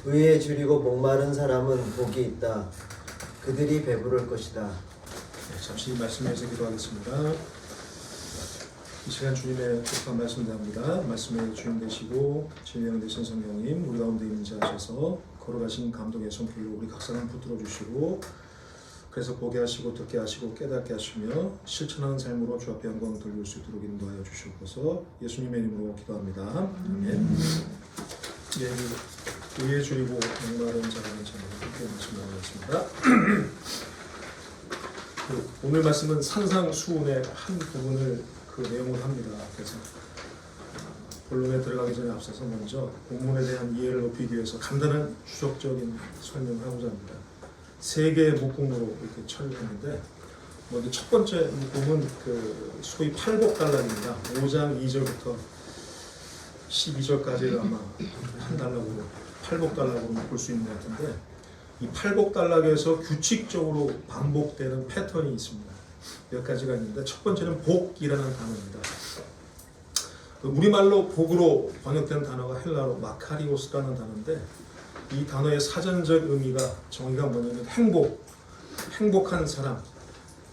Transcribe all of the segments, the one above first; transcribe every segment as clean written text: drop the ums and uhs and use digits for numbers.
의에 줄이고 목마른 사람은 복이 있다. 그들이 배부를 것이다. 네, 잠시 말씀에서 기도하겠습니다. 이 시간 주님의 뜻한 말씀 대합니다. 말씀의 주인 되시고 진령 되신 성령님 우리 가운데 임재 하셔서 걸어가신 감동의 손길로 우리 각 사람 붙들어 주시고 그래서 보게 하시고 듣게 하시고 깨닫게 하시며 실천하는 삶으로 주 앞에 영광을 돌릴 수 있도록 인도하여 주시옵소서. 예수님의 이름으로 기도합니다. 아멘. 예, 의에 줄이고 목마른 자라는 제목으로 함께 말씀 나누겠습니다. 오늘 말씀은 산상수훈의 한 부분을 그 내용을 합니다. 그래서 본론에 들어가기 전에 앞서서 먼저 본문에 대한 이해를 높이기 위해서 간단한 추적적인 설명을 하고자 합니다. 세 개의 묶음으로 이렇게 처리했는데 먼저 첫 번째 묶음은 그 소위 팔복단락입니다. 5장 2절부터 12절까지를 아마 한 단락으로 팔복단락으로 묶을 수 있는 것 같은데 이 팔복단락에서 규칙적으로 반복되는 패턴이 있습니다. 몇 가지가 있는데 첫 번째는 복이라는 단어입니다. 우리말로 복으로 번역된 단어가 헬라어로 마카리오스라는 단어인데 이 단어의 사전적 의미가 정의가 뭐냐면 행복한 사람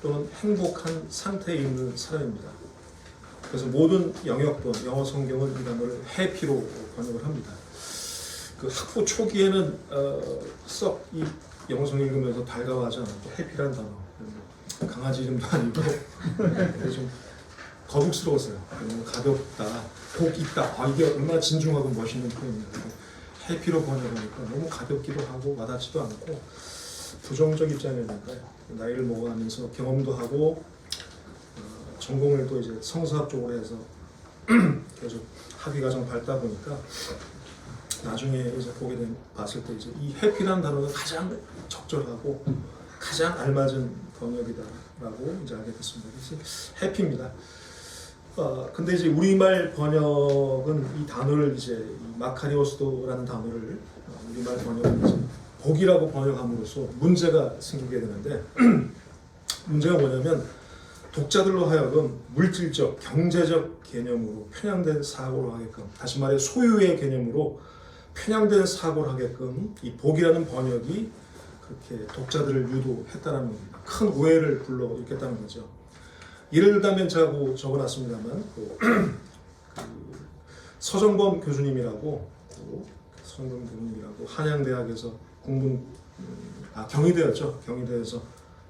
또는 행복한 상태에 있는 사람입니다. 그래서 모든 영역본 영어 성경은 이 단어를 해피로 번역을 합니다. 그 학부 초기에는 썩 이 영어 성경 읽으면서 달가워하지 않았고 해피란 단어 강아지 이름도 아니고 좀 거북스러웠어요. 너무 가볍다, 복 있다. 이게 얼마나 진중하고 멋있는 표현입니다. 해피로 번역하니까 너무 가볍기도 하고 와닿지도 않고 부정적 입장이었는데 나이를 먹어가면서 경험도 하고 전공을 또 이제 성서학 쪽으로 해서 계속 학위 과정 밟다 보니까 나중에 이제 봤을 때 이제 이 해피라는 단어가 가장 적절하고 가장 알맞은 번역이다라고 이제 알게 됐습니다. 그래서 해피입니다. 근데 이제 우리말 번역은 이 단어를 이제 마카리오스도라는 단어를 우리말 번역은 이제 복이라고 번역함으로써 문제가 생기게 되는데 문제가 뭐냐면 독자들로 하여금 물질적, 경제적 개념으로 편향된 사고를 하게끔 다시 말해 소유의 개념으로 편향된 사고를 하게끔 이 복이라는 번역이 그렇게 독자들을 유도했다는 겁니다. 큰 오해를 불러일으켰다는 거죠. 예를 들면 제가 적어놨습니다만 그 서정범 교수님이라고 한양대학에서 경희대였죠. 경희대에서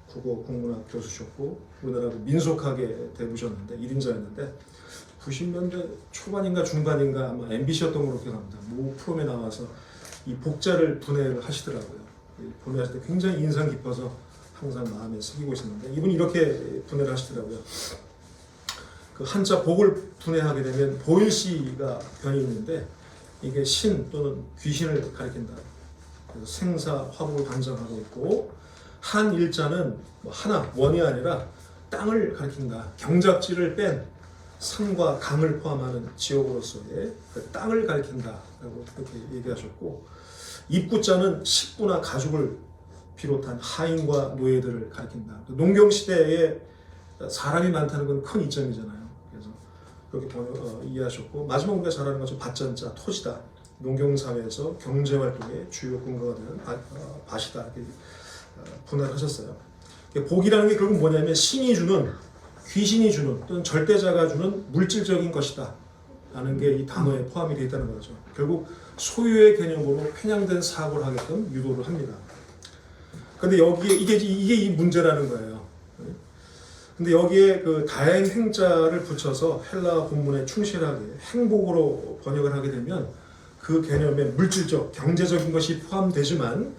국어 국문학 교수셨고 우리나라 민속학에 대부셨는데 1인자였는데 90년대 초반인가 중반인가 아마 MBC였던 걸로 기억합니다. 모 프로에 나와서 이 복자를 분해를 하시더라고요. 분해하실 때 굉장히 인상 깊어서 항상 마음에 새기고 있었는데 이분이 이렇게 분해를 하시더라고요. 그 한자 복을 분해하게 되면 보일시가 변이 있는데 이게 신 또는 귀신을 가리킨다. 그래서 생사 화복을 관장하고 있고 한 일자는 하나 원이 아니라 땅을 가리킨다. 경작지를 뺀 산과 강을 포함하는 지역으로서의 그 땅을 가리킨다라고 그렇게 얘기하셨고 입구자는 식구나 가족을 비롯한 하인과 노예들을 가리킨다. 농경 시대에 사람이 많다는 건 큰 이점이잖아요. 그래서 그렇게 이해하셨고 마지막 우리가 잘 아는 것은 밭전자 토지다. 농경 사회에서 경제 활동의 주요 근거가 되는 밭이다. 이렇게 분할을 하셨어요. 복이라는 게 결국 뭐냐면 신이 주는 귀신이 주는 또는 절대자가 주는 물질적인 것이다 라는 게 이 단어에 포함이 되어 있다는 거죠. 결국 소유의 개념으로 편향된 사고를 하게끔 유도를 합니다. 근데 여기에 이게 이 문제라는 거예요. 근데 여기에 그 다행 행자를 붙여서 헬라 본문에 충실하게 행복으로 번역을 하게 되면 그 개념에 물질적, 경제적인 것이 포함되지만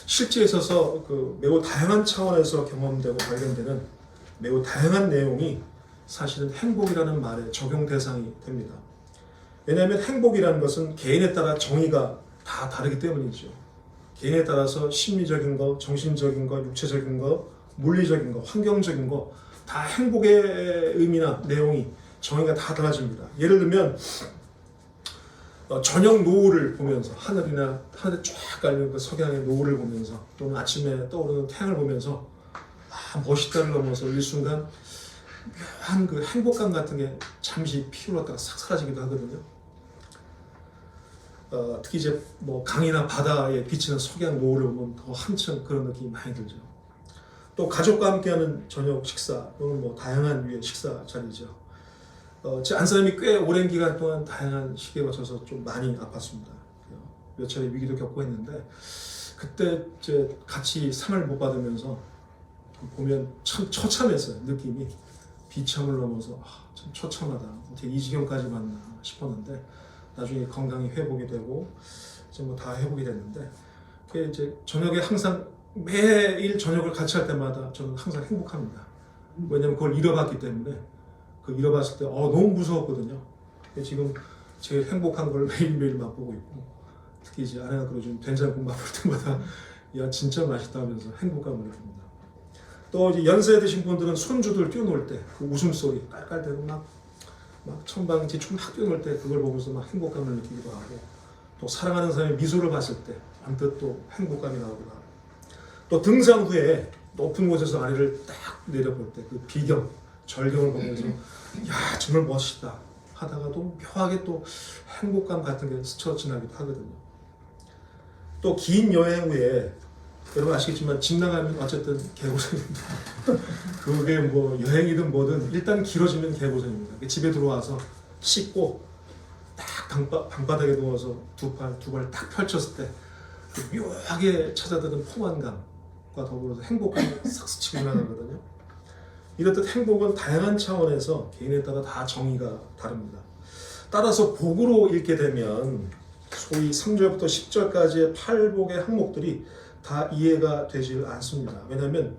실제에 있어서 그 매우 다양한 차원에서 경험되고 발견되는 매우 다양한 내용이 사실은 행복이라는 말의 적용 대상이 됩니다. 왜냐하면 행복이라는 것은 개인에 따라 정의가 다 다르기 때문이죠. 개인에 따라서 심리적인 것, 정신적인 것, 육체적인 것, 물리적인 것, 환경적인 것 다 행복의 의미나 내용이 정의가 다 달라집니다. 예를 들면 저녁 노을을 보면서 하늘에 쫙 깔린 그 석양의 노을을 보면서 또는 아침에 떠오르는 태양을 보면서 멋있다를 넘어서 일순간 묘한 그 행복감 같은 게 잠시 피어났다가 싹 사라지기도 하거든요. 특히 이제 뭐 강이나 바다에 비치는 석양 노을을 보면 더 한층 그런 느낌이 많이 들죠. 또 가족과 함께하는 저녁 식사 또는 뭐 다양한 유의 식사 자리죠. 제 안사람이 꽤 오랜 기간 동안 다양한 시기에 거쳐서 좀 많이 아팠습니다. 몇 차례 위기도 겪고 했는데 그때 이제 같이 상을 못 받으면서 보면 참 처참했어요. 느낌이 비참을 넘어서 참 처참하다. 어떻게 이 지경까지 왔나 싶었는데 나중에 건강이 회복이 되고 이제 뭐 다 회복이 됐는데 그게 이제 저녁에 항상 매일 저녁을 같이 할 때마다 저는 항상 행복합니다. 왜냐면 그걸 잃어봤기 때문에 그 잃어봤을 때 너무 무서웠거든요. 지금 제일 행복한 걸 매일매일 맛보고 있고 특히 이제 아내가 그러죠. 된장국 맛볼 때마다 야 진짜 맛있다 하면서 행복감을 느낍니다. 또 이제 연세 드신 분들은 손주들 뛰어놀 때 그 웃음소리 깔깔대고 막 천방지축 막 뛰어놀 때 그걸 보면서 막 행복감을 느끼기도 하고 또 사랑하는 사람의 미소를 봤을 때 언뜻 또 행복감이 나오기도 하고 또 등산 후에 높은 곳에서 아래를 딱 내려볼 때 그 비경, 절경을 보면서 야 정말 멋있다 하다가도 묘하게 또 행복감 같은 게 스쳐 지나기도 하거든요. 또 긴 여행 후에 여러분 아시겠지만 집 나가면 어쨌든 개고생입니다. 그게 뭐 여행이든 뭐든 일단 길어지면 개고생입니다. 집에 들어와서 씻고 딱 방바닥에 누워서 두 발 딱 펼쳤을 때 그 묘하게 찾아드는 포만감과 더불어서 행복감이 싹 스치고 나가거든요. 이렇듯 행복은 다양한 차원에서 개인에 따라 다 정의가 다릅니다. 따라서 복으로 읽게 되면 소위 3절부터 10절까지의 팔복의 항목들이 다 이해가 되질 않습니다. 왜냐하면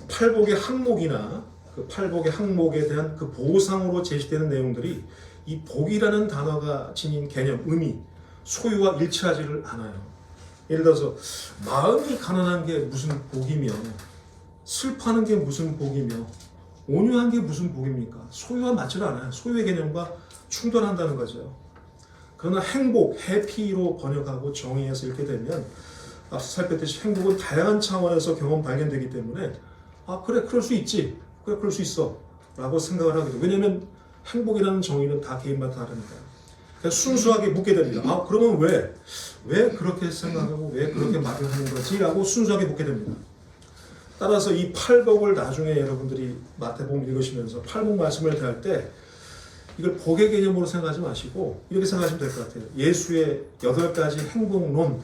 팔복의 항목이나 그 팔복의 항목에 대한 그 보상으로 제시되는 내용들이 이 복이라는 단어가 지닌 개념, 의미, 소유와 일치하지를 않아요. 예를 들어서 마음이 가난한 게 무슨 복이며 슬퍼하는 게 무슨 복이며 온유한 게 무슨 복입니까? 소유와 맞지 않아요. 소유의 개념과 충돌한다는 거죠. 그러나 행복, 해피로 번역하고 정의해서 읽게 되면 앞서 살폈듯이 행복은 다양한 차원에서 경험 발견되기 때문에 그래 그럴 수 있지, 그래 그럴 수 있어 라고 생각을 하게 돼요. 왜냐하면 행복이라는 정의는 다 개인마다 다르니까요. 그래서 순수하게 묻게 됩니다. 그러면 왜 그렇게 생각하고 왜 그렇게 말을 하는 거지? 라고 순수하게 묻게 됩니다. 따라서 이 팔복을 나중에 여러분들이 마태복음 읽으시면서 팔복 말씀을 대할 때 이걸 복의 개념으로 생각하지 마시고 이렇게 생각하시면 될 것 같아요. 예수의 8가지 행복론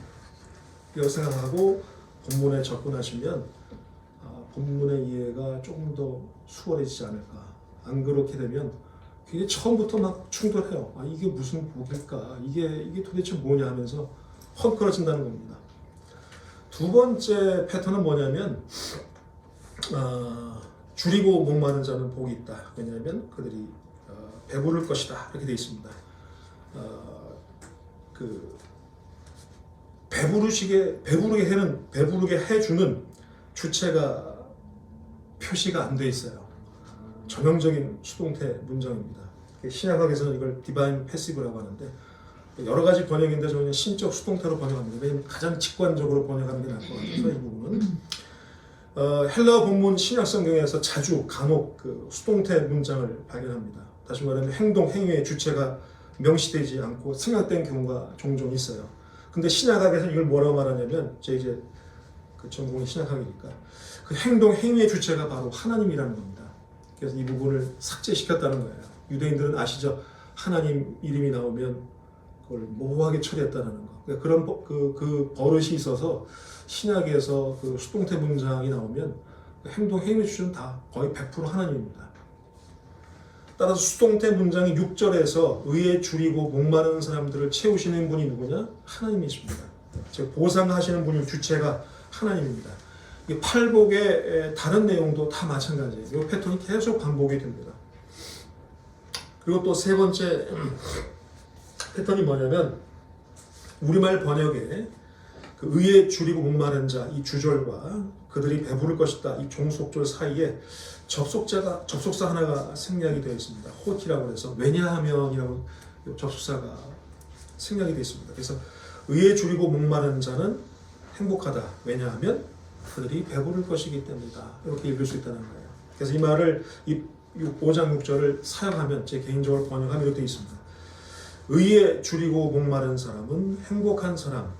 이라고 생각하고 본문에 접근하시면 본문의 이해가 조금 더 수월해지지 않을까. 안 그렇게 되면 그게 처음부터 막 충돌해요. 이게 무슨 복일까? 이게 도대체 뭐냐 하면서 헝클어진다는 겁니다. 두 번째 패턴은 뭐냐면 줄이고 목마른 자는 복이 있다. 왜냐하면 그들이 배부를 것이다. 이렇게 되어 있습니다. 배부르게 해주는 주체가 표시가 안 돼 있어요. 전형적인 수동태 문장입니다. 신약학에서는 이걸 디바인 패시브라고 하는데 여러 가지 번역인데 저는 신적 수동태로 번역합니다. 왜냐하면 가장 직관적으로 번역하는 게 나을 것 같아서 이 부분은 헬라어 본문 신약 성경에서 자주 간혹 그 수동태 문장을 발견합니다. 다시 말하면 행동, 행위의 주체가 명시되지 않고 생략된 경우가 종종 있어요. 근데 신약학에서 이걸 뭐라고 말하냐면 제 이제 그 전공이 신약학이니까 그 행동, 행위의 주체가 바로 하나님이라는 겁니다. 그래서 이 부분을 삭제시켰다는 거예요. 유대인들은 아시죠? 하나님 이름이 나오면 그걸 모호하게 처리했다는 거. 그러니까 그런 그 버릇이 있어서 신약에서 그 수동태 문장이 나오면 행동, 행위의 주체는 다 거의 100% 하나님입니다. 따라서 수동태 문장이 6절에서 의에 줄이고 목마른 사람들을 채우시는 분이 누구냐? 하나님이십니다. 즉 보상하시는 분이 주체가 하나님입니다. 이 팔복의 다른 내용도 다 마찬가지예요. 이 패턴이 계속 반복이 됩니다. 그리고 또 세 번째 패턴이 뭐냐면 우리말 번역에 그 의에 줄이고 목마른 자 이 주절과 그들이 배부를 것이다 이 종속절 사이에 접속사 하나가 생략이 되어 있습니다. 호티라고 해서 왜냐하면이라고 접속사가 생략이 되어 있습니다. 그래서 의에 줄이고 목마른 자는 행복하다. 왜냐하면 그들이 배부를 것이기 때문이다. 이렇게 읽을 수 있다는 거예요. 그래서 이 말을 이 5장 6절을 사용하면 제 개인적으로 번역하면 이렇게 되어 있습니다. 의에 줄이고 목마른 사람은 행복한 사람.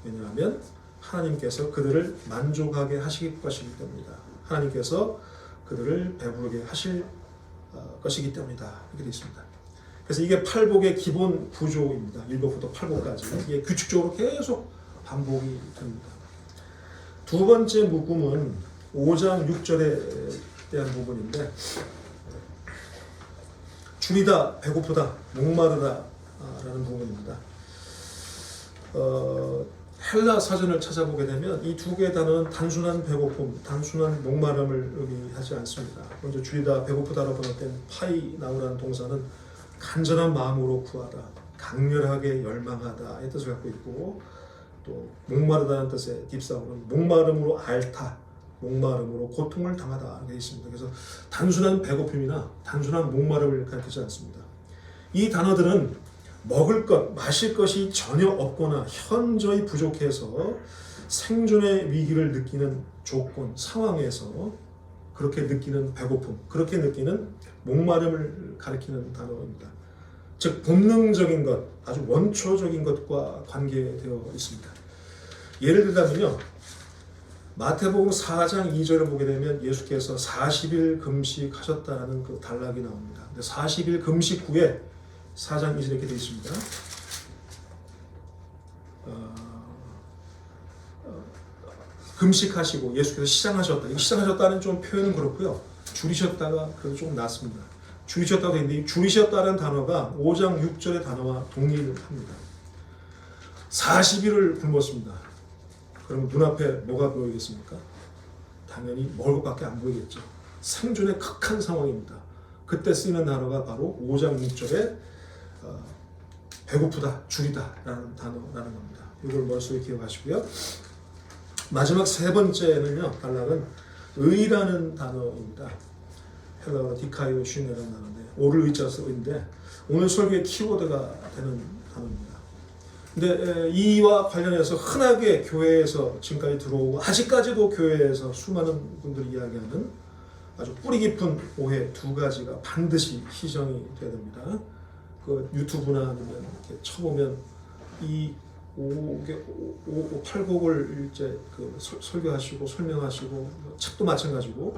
왜냐하면 하나님께서 그들을 만족하게 하실 것이기 때문이다. 하나님께서 그들을 배부르게 하실 것이기 때문이다. 이렇게 되어 있습니다. 그래서 이게 팔복의 기본 구조입니다. 1복부터 8복까지. 이게 규칙적으로 계속 반복이 됩니다. 두 번째 묶음은 5장 6절에 대한 부분인데, 줄이다, 배고프다, 목마르다 라는 부분입니다. 헬라 사전을 찾아보게 되면 이 두 개의 단어는 단순한 배고픔, 단순한 목마름을 의미하지 않습니다. 먼저 줄이다, 배고프다라고 번역된 파이 나우라는 동사는 간절한 마음으로 구하다, 강렬하게 열망하다의 뜻을 갖고 있고, 또 목마르다는 뜻의 딥사우는 목마름으로 앓다, 목마름으로 고통을 당하다 이렇게 있습니다. 그래서 단순한 배고픔이나 단순한 목마름을 가리키지 않습니다. 이 단어들은 먹을 것, 마실 것이 전혀 없거나 현저히 부족해서 생존의 위기를 느끼는 조건, 상황에서 그렇게 느끼는 배고픔, 그렇게 느끼는 목마름을 가리키는 단어입니다. 즉 본능적인 것, 아주 원초적인 것과 관계되어 있습니다. 예를 들자면요, 마태복음 4장 2절을 보게 되면 예수께서 40일 금식하셨다라는 그 단락이 나옵니다. 40일 금식 후에 4장 2절에 이렇게 되어 있습니다. 금식하시고 예수께서 시장하셨다. 이 시장하셨다는 좀 표현은 그렇고요. 줄이셨다가 그래도 좀 낫습니다. 줄이셨다고 되어 있는데, 줄이셨다는 단어가 5장 6절의 단어와 동일합니다. 40일을 굶었습니다. 그럼 눈앞에 뭐가 보이겠습니까? 당연히 먹을 것밖에 안 보이겠죠. 생존의 극한 상황입니다. 그때 쓰이는 단어가 바로 5장 6절에 배고프다, 줄이다 라는 단어라는 겁니다. 이걸 머릿속에 기억하시고요. 마지막 세 번째는요, 단락은 의라는 단어입니다. 헬라어로 디카이오 슈네라는 단어인데, 오를 의자 쓰인데 오늘 설교의 키워드가 되는 단어입니다. 근데 이와 관련해서 흔하게 교회에서 지금까지 들어오고 아직까지도 교회에서 수많은 분들이 이야기하는 아주 뿌리 깊은 오해 두 가지가 반드시 시정이 돼야 됩니다. 그 유튜브나 아니면 이렇게 쳐보면 이 8곡을 이제 그 설교하시고 설명하시고 책도 마찬가지고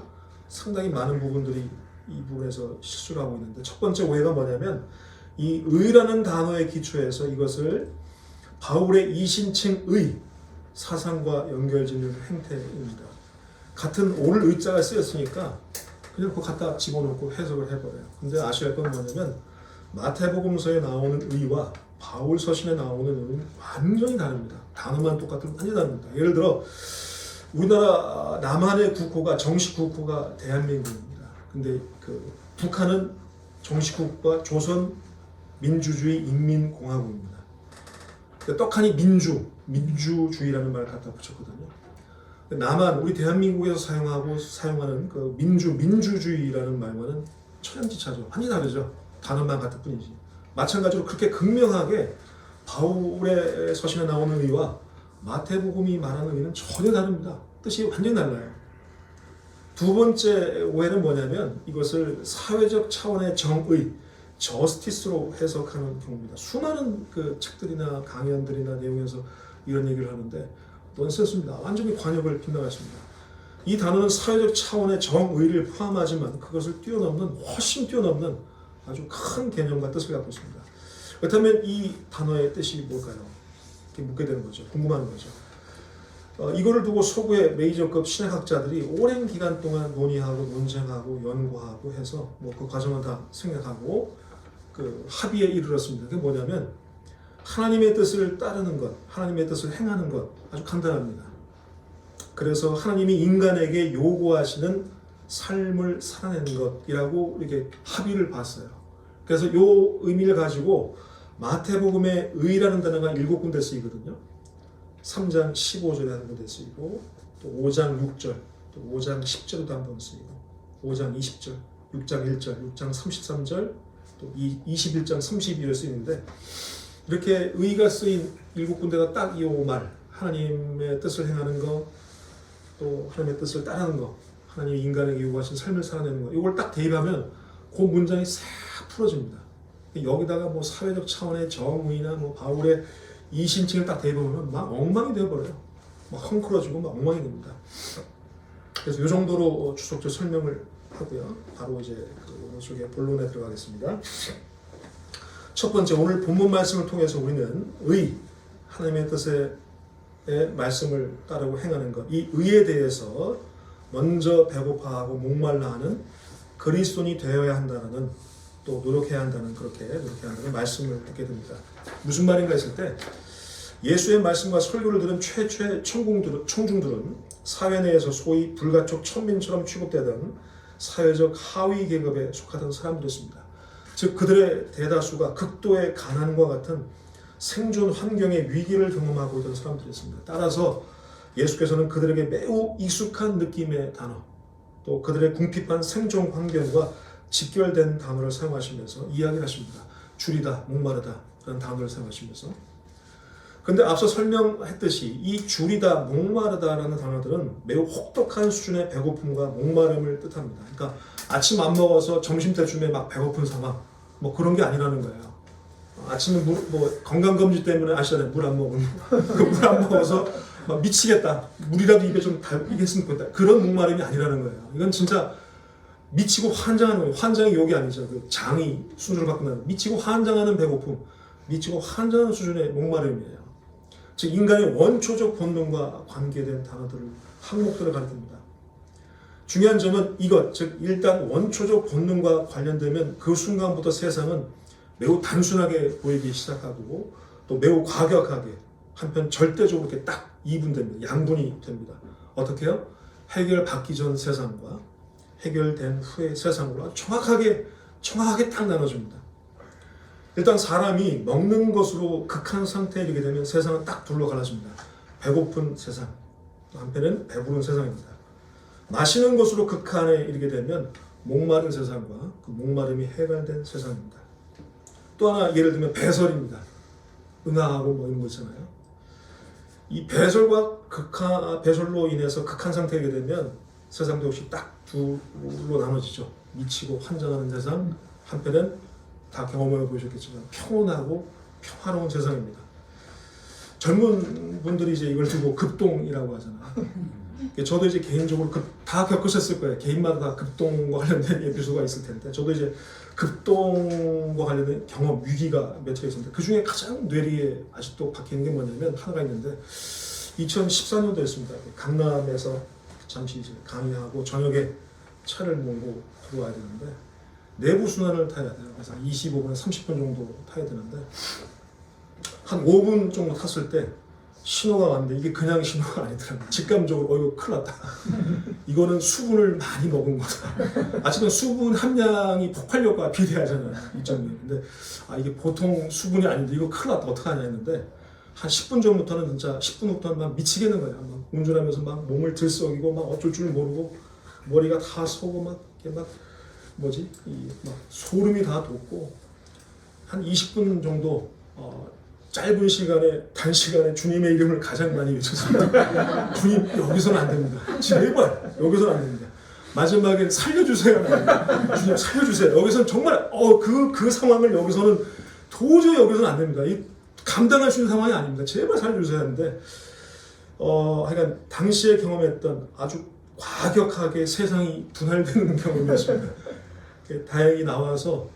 상당히 많은 부분들이 이 부분에서 실수를 하고 있는데, 첫 번째 오해가 뭐냐면 이 의라는 단어의 기초에서 이것을 바울의 이신칭 의 사상과 연결짓는 행태입니다. 같은 오를 의자가 쓰였으니까 그냥 그거 갖다 집어넣고 해석을 해버려요. 근데 아셔야 할 건 뭐냐면 마태복음서에 나오는 의와 바울 서신에 나오는 의는 완전히 다릅니다. 단어만 똑같은 완전히 다릅니다. 예를 들어 우리나라 남한의 국호가 정식 국호가 대한민국입니다. 근데 그 북한은 정식 국호가 조선 민주주의 인민공화국입니다. 떡하니 민주주의라는 말을 갖다 붙였거든요. 남한 우리 대한민국에서 사용하는 그 민주주의라는 말과는 천양지차죠. 완전히 다르죠. 단어만 같을 뿐이지. 마찬가지로 그렇게 극명하게 바울의 서신에 나오는 의와 마태복음이 말하는 의는 전혀 다릅니다. 뜻이 완전히 달라요. 두 번째 오해는 뭐냐면 이것을 사회적 차원의 정의, 저스티스로 해석하는 경우입니다. 수많은 그 책들이나 강연들이나 내용에서 이런 얘기를 하는데 넌센스입니다. 완전히 관역을 빗나갔습니다. 이 단어는 사회적 차원의 정의를 포함하지만 그것을 훨씬 뛰어넘는 아주 큰 개념과 뜻을 갖고 있습니다. 그렇다면 이 단어의 뜻이 뭘까요? 이렇게 묻게 되는 거죠. 궁금한 거죠. 이거를 두고 서구의 메이저급 신학학자들이 오랜 기간 동안 논의하고 논쟁하고 연구하고 해서 뭐 그 과정을 다 생각하고 그 합의에 이르렀습니다. 그게 뭐냐면 하나님의 뜻을 따르는 것, 하나님의 뜻을 행하는 것 아주 간단합니다. 그래서 하나님이 인간에게 요구하시는 삶을 살아내는 것이라고 이렇게 합의를 봤어요. 그래서 이 의미를 가지고 마태복음의 의라는 단어가 7군데 쓰이거든요. 3장 15절에 한 군데 쓰이고 또 5장 6절, 또 5장 10절에도 한 번 쓰이고 5장 20절, 6장 1절, 6장 33절, 또 21장 32절에 쓰이는데 이렇게 의가 쓰인 7군데가 딱 이 말, 하나님의 뜻을 행하는 거, 또 하나님의 뜻을 따르는 거, 하나님이 인간에게 요구하신 삶을 살아내는 거, 이걸 딱 대입하면 그 문장이 싹 풀어집니다. 여기다가 뭐 사회적 차원의 정의나 뭐 바울의 이신칭을 딱 대보면 막 엉망이 되어버려요. 막 헝클어지고 막 엉망이 됩니다. 그래서 이 정도로 추석절 설명을 하고요. 바로 이제 오늘 속의 본론에 들어가겠습니다. 첫 번째, 오늘 본문 말씀을 통해서 우리는 하나님의 뜻의 말씀을 따르고 행하는 것, 이 의에 대해서 먼저 배고파하고 목말라하는 그리스도인이 되어야 한다는, 또 노력해야 한다는, 그렇게 노력해야 한다는 말씀을 듣게 됩니다. 무슨 말인가 했을 때, 예수의 말씀과 설교를 들은 최초의 청중들은 사회 내에서 소위 불가촉 천민처럼 취급되던 사회적 하위 계급에 속하던 사람들이었습니다. 즉 그들의 대다수가 극도의 가난과 같은 생존 환경의 위기를 경험하고 있던 사람들이었습니다. 따라서 예수께서는 그들에게 매우 익숙한 느낌의 단어, 또 그들의 궁핍한 생존 환경과 직결된 단어를 사용하시면서 이야기를 하십니다. 줄이다, 목마르다 라는 단어를 사용하시면서. 근데 앞서 설명했듯이 이 줄이다, 목마르다라는 단어들은 매우 혹독한 수준의 배고픔과 목마름을 뜻합니다. 그러니까 아침 안 먹어서 점심 때쯤에 막 배고픈 상황, 뭐 그런 게 아니라는 거예요. 아침에 뭐 건강검진 때문에 아시잖아요. 물 안 먹으면 그 물 안 먹어서 막 미치겠다. 물이라도 입에 좀 달겠으면 좋겠다. 그런 목마름이 아니라는 거예요. 이건 진짜 미치고 환장하는 거예요. 환장이 욕이 아니죠. 그 장이 수준을 갖고 나는 미치고 환장하는 배고픔, 미치고 환장하는 수준의 목마름이에요. 즉 인간의 원초적 본능과 관계된 단어들을, 항목들을 가리킵니다. 중요한 점은 이것, 즉 일단 원초적 본능과 관련되면 그 순간부터 세상은 매우 단순하게 보이기 시작하고 또 매우 과격하게, 한편 절대적으로 이렇게 딱 이분됩니다. 양분이 됩니다. 어떻게 해요? 해결받기 전 세상과 해결된 후의 세상으로 정확하게 딱 나눠줍니다. 일단 사람이 먹는 것으로 극한 상태에 이르게 되면 세상은 딱 둘로 갈라집니다. 배고픈 세상, 또 한편은 배부른 세상입니다. 마시는 것으로 극한에 이르게 되면 목마른 세상과 그 목마름이 해결된 세상입니다. 또 하나 예를 들면 배설입니다. 응아하고 뭐 이런 거 있잖아요. 이 배설로 인해서 극한 상태에 이르게 되면 세상도 역시 딱 둘로 나눠지죠. 미치고 환장하는 세상, 한편은 다 경험해 보셨겠지만 평온하고 평화로운 세상입니다. 젊은 분들이 이제 이걸 두고 급동이라고 하잖아요. 저도 이제 개인적으로 다 겪으셨을 거예요. 개인마다 다 급동과 관련된 에피소드가 있을 텐데, 저도 이제 급동과 관련된 경험, 위기가 몇 차례 있었는데, 그 중에 가장 뇌리에 아직도 박히는 게 뭐냐면 하나가 있는데, 2014년도였습니다. 강남에서 잠시 이제 강의하고 저녁에 차를 몰고 들어와야 되는데, 내부 순환을 타야 돼요. 그래서 25분에 30분 정도 타야 되는데, 한 5분 정도 탔을 때 신호가 왔는데 이게 그냥 신호가 아니더라고요. 직감적으로 이거 큰일 났다. 이거는 수분을 많이 먹은 거다. 아직은 수분 함량이 폭발력과 비례하잖아요. 이점이. 근데 이게 보통 수분이 아닌데 이거 큰일 났다. 어떡하냐 했는데, 한 10분 전부터는 진짜 10분 후부터는 막 미치겠는 거예요. 막 운전하면서 막 몸을 들썩이고 막 어쩔 줄 모르고 머리가 다 서고 막 이렇게 막 막 소름이 다 돋고, 한 20분 정도 짧은 시간에, 단시간에 주님의 이름을 가장 많이 외쳤습니다. 주님, 여기서는 안 됩니다. 제발 여기서는 안 됩니다. 마지막에 살려주세요. 주님 살려주세요. 여기서는 정말 그 상황을 여기서는 도저히 여기서는 안 됩니다. 감당할 수 있는 상황이 아닙니다. 제발 살려주세요 하는데, 하여간 당시에 경험했던 아주 과격하게 세상이 분할되는 경험이었습니다. 다행히 나와서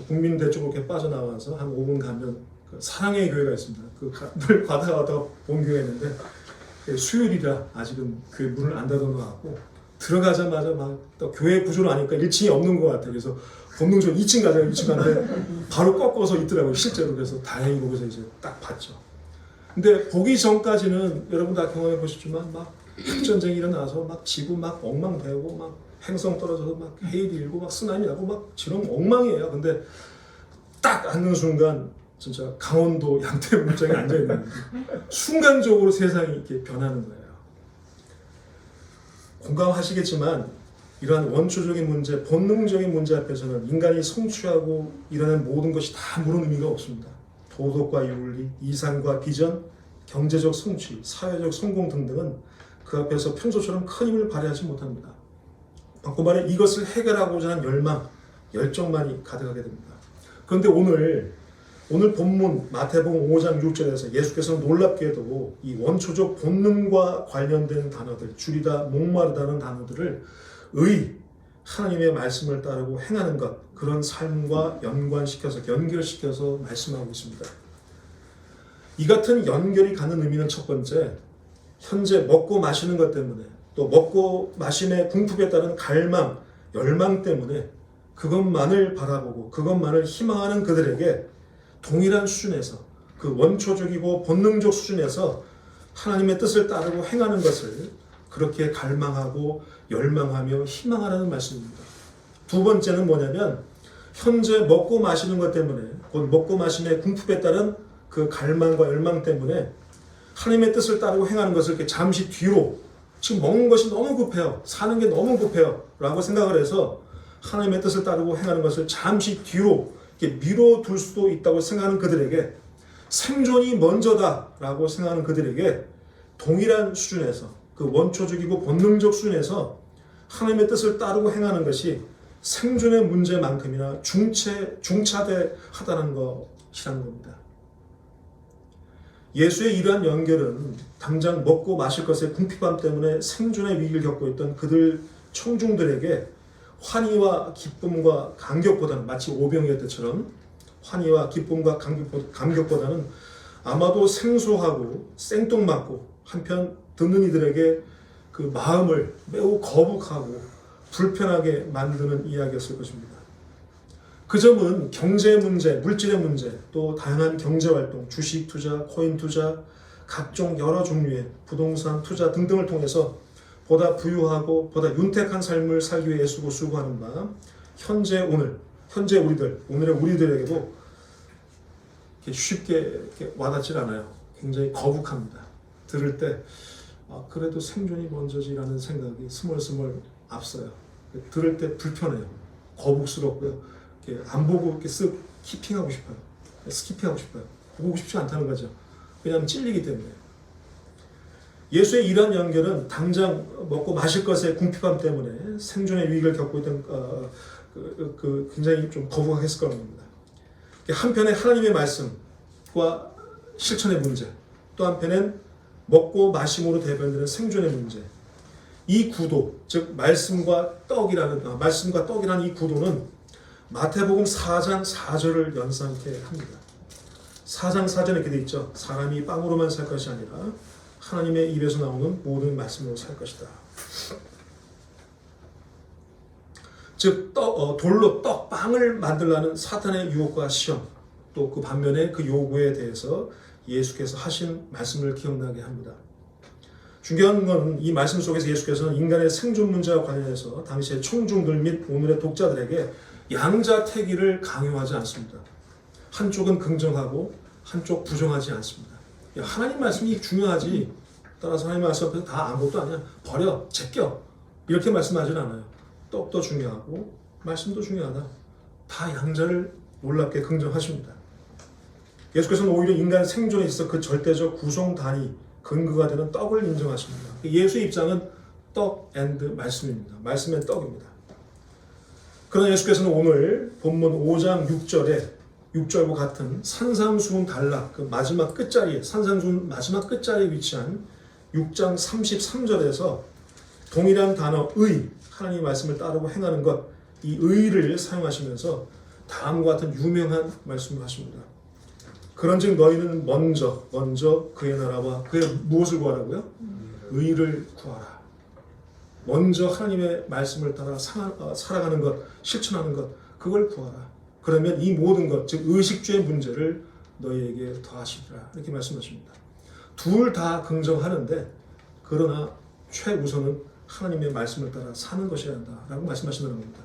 국민대 쪽으로 이렇게 빠져나와서 한 5분 가면 그 사랑의 교회가 있습니다. 늘 가다가 본 교회였는데, 수요일이라 아직은 교회 문을 안 닫은 것 같고, 들어가자마자 막 또 교회 구조를 아니까 1층이 없는 것 같아요. 그래서 본능적으로 2층 가자, 2층 가는데 바로 꺾어서 있더라고요, 실제로. 그래서 다행히 거기서 이제 딱 봤죠. 근데 보기 전까지는 여러분 다 경험해 보셨지만 막 핵전쟁이 일어나서 막 지구 막 엉망되고 막 행성 떨어져서 막 해일이 일고 막 쓰나미 나고 막 지금 엉망이에요. 근데 딱 앉는 순간 진짜 강원도 양떼문장에 앉아있는 순간적으로 세상이 이렇게 변하는 거예요. 공감하시겠지만 이러한 원초적인 문제, 본능적인 문제 앞에서는 인간이 성취하고 일어나는 모든 것이 다 아무런 의미가 없습니다. 도덕과 윤리, 이상과 비전, 경제적 성취, 사회적 성공 등등은 그 앞에서 평소처럼 큰 힘을 발휘하지 못합니다. 바꿔 말해 이것을 해결하고자 하는 열망, 열정만이 가득하게 됩니다. 그런데 오늘 본문 마태복음 5장 6절에서 예수께서는 놀랍게도 이 원초적 본능과 관련된 단어들, 줄이다 목마르다는 단어들을 하나님의 말씀을 따르고 행하는 것, 그런 삶과 연결시켜서 말씀하고 있습니다. 이 같은 연결이 가는 의미는 첫 번째, 현재 먹고 마시는 것 때문에, 또 먹고 마심의 궁핍에 따른 갈망, 열망 때문에 그것만을 바라보고 그것만을 희망하는 그들에게 동일한 수준에서, 그 원초적이고 본능적 수준에서 하나님의 뜻을 따르고 행하는 것을 그렇게 갈망하고 열망하며 희망하라는 말씀입니다. 두 번째는 뭐냐면, 현재 먹고 마시는 것 때문에, 곧 먹고 마심의 궁핍에 따른 그 갈망과 열망 때문에 하나님의 뜻을 따르고 행하는 것을 이렇게 잠시 뒤로, 지금 먹는 것이 너무 급해요, 사는 게 너무 급해요 라고 생각을 해서 하나님의 뜻을 따르고 행하는 것을 잠시 뒤로 이렇게 미뤄둘 수도 있다고 생각하는 그들에게, 생존이 먼저다라고 생각하는 그들에게 동일한 수준에서, 그 원초적이고 본능적 수준에서 하나님의 뜻을 따르고 행하는 것이 생존의 문제만큼이나 중차대하다는 것이라는 겁니다. 예수의 이러한 연결은 당장 먹고 마실 것의 궁핍함 때문에 생존의 위기를 겪고 있던 그들 청중들에게 환희와 기쁨과 감격보다는, 마치 오병이어 때처럼 환희와 기쁨과 감격보다는 아마도 생소하고 생뚱맞고, 한편 듣는 이들에게 그 마음을 매우 거북하고 불편하게 만드는 이야기였을 것입니다. 그 점은 경제 문제, 물질의 문제, 또 다양한 경제활동, 주식 투자, 코인 투자, 각종 여러 종류의 부동산 투자 등등을 통해서 보다 부유하고 보다 윤택한 삶을 살기 위해 애쓰고 수고하는 바, 현재 오늘의 우리들에게도 쉽게 이렇게 와닿질 않아요. 굉장히 거북합니다. 들을 때 그래도 생존이 먼저지라는 생각이 스멀스멀 앞서요. 들을 때 불편해요. 거북스럽고요. 이렇게 안 보고 이렇게 쓱 스킵핑하고 싶어요. 보고 싶지 않다는 거죠. 왜냐하면 찔리기 때문에. 예수의 이러한 연결은 당장 먹고 마실 것의 궁핍함 때문에 생존의 위기를 겪고 있던 굉장히 좀 거북하게 했을 겁니다. 한편에 하나님의 말씀과 실천의 문제, 또 한편엔 먹고 마심으로 대변되는 생존의 문제. 이 구도, 즉 말씀과 떡이라는 이 구도는 마태복음 4장 4절을 연상케 합니다. 4장 4절에 이렇게 돼 있죠. 사람이 빵으로만 살 것이 아니라 하나님의 입에서 나오는 모든 말씀으로 살 것이다. 즉 돌로 빵을 만들라는 사탄의 유혹과 시험, 또 그 반면에 그 요구에 대해서 예수께서 하신 말씀을 기억나게 합니다. 중요한 것은 이 말씀 속에서 예수께서는 인간의 생존 문제와 관련해서 당시의 청중들 및 오늘의 독자들에게 양자택일을 강요하지 않습니다. 한쪽은 긍정하고 한쪽 부정하지 않습니다. 하나님 말씀이 중요하지, 따라서 하나님 말씀 앞에서 다 아무것도 아니야, 버려, 제껴, 이렇게 말씀하지는 않아요. 떡도 중요하고 말씀도 중요하다. 다 양자를 놀랍게 긍정하십니다. 예수께서는 오히려 인간 생존에 있어 그 절대적 구성 단위, 근거가 되는 떡을 인정하십니다. 예수의 입장은 떡 앤드 말씀입니다. 말씀 앤 떡입니다. 그러나 예수께서는 오늘 본문 5장 6절과 같은 산상수훈 단락, 그 마지막 끝자리에, 산상수훈 마지막 끝자리에 위치한 6장 33절에서 동일한 단어 하나님의 말씀을 따르고 행하는 것, 이 의를 사용하시면서 다음과 같은 유명한 말씀을 하십니다. 그런즉 너희는 먼저 그의 나라와 그의 무엇을 구하라고요? 의를 구하라. 먼저 하나님의 말씀을 따라 살아가는 것, 실천하는 것, 그걸 구하라. 그러면 이 모든 것, 즉 의식주의 문제를 너희에게 더하시리라. 이렇게 말씀하십니다. 둘 다 긍정하는데, 그러나 최우선은 하나님의 말씀을 따라 사는 것이야 한다라고 말씀하신다는 겁니다.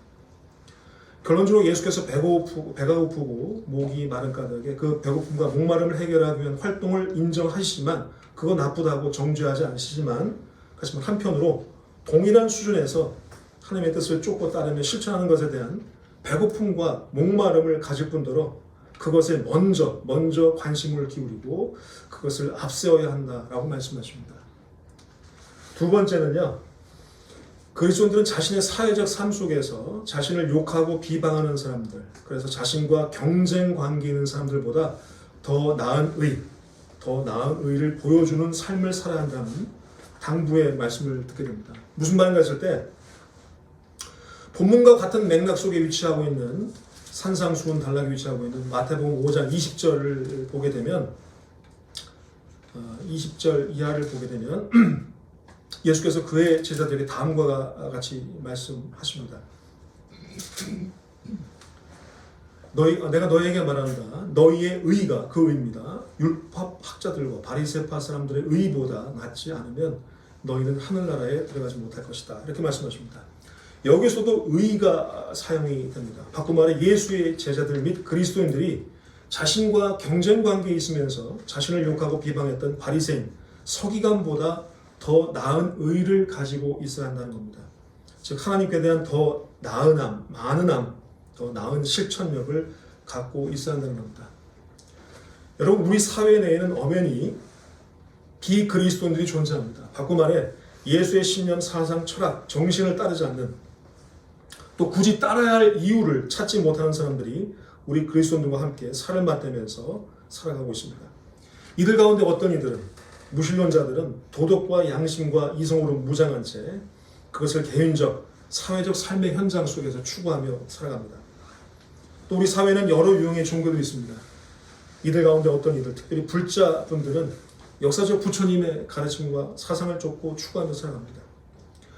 결론적으로 예수께서 배가 고프고 목이 마른 까닭에 그 배고픔과 목마름을 해결하기 위한 활동을 인정하시지만, 그거 나쁘다고 정죄하지 않으시지만, 하지만 한편으로 동일한 수준에서 하나님의 뜻을 쫓고 따르며 실천하는 것에 대한 배고픔과 목마름을 가질 뿐더러 그것에 먼저 관심을 기울이고 그것을 앞세워야 한다라고 말씀하십니다. 두 번째는요, 그리스도인들은 자신의 사회적 삶 속에서 자신을 욕하고 비방하는 사람들, 그래서 자신과 경쟁 관계 있는 사람들보다 더 나은 의를 보여주는 삶을 살아야 한다는 당부의 말씀을 듣게 됩니다. 무슨 말인가 했을 때 본문과 같은 맥락 속에 위치하고 있는 산상수훈 단락에 위치하고 있는 마태복음 5장 20절을 보게 되면 20절 이하를 보게 되면 예수께서 그의 제자들에게 다음과 같이 말씀하십니다. 내가 너희에게 말한다. 너희의 의가 그 의입니다. 율법 학자들과 바리새파 사람들의 의보다 낫지 않으면 너희는 하늘나라에 들어가지 못할 것이다. 이렇게 말씀하십니다. 여기서도 의가 사용이 됩니다. 바꿔 말해 예수의 제자들 및 그리스도인들이 자신과 경쟁 관계에 있으면서 자신을 욕하고 비방했던 바리새인, 서기관보다 더 나은 의를 가지고 있어야 한다는 겁니다. 즉 하나님께 대한 더 나은함, 많은함, 더 나은 실천력을 갖고 있어야 한다는 겁니다. 여러분, 우리 사회 내에는 엄연히 비그리스도인들이 존재합니다. 바꿔 말해 예수의 신념, 사상, 철학, 정신을 따르지 않는, 또 굳이 따라야 할 이유를 찾지 못하는 사람들이 우리 그리스도인들과 함께 살을 맞대면서 살아가고 있습니다. 이들 가운데 어떤 이들은, 무신론자들은 도덕과 양심과 이성으로 무장한 채 그것을 개인적, 사회적 삶의 현장 속에서 추구하며 살아갑니다. 또 우리 사회는 여러 유형의 종교들이 있습니다. 이들 가운데 어떤 이들, 특별히 불자분들은 역사적 부처님의 가르침과 사상을 쫓고 추구하며 살아갑니다.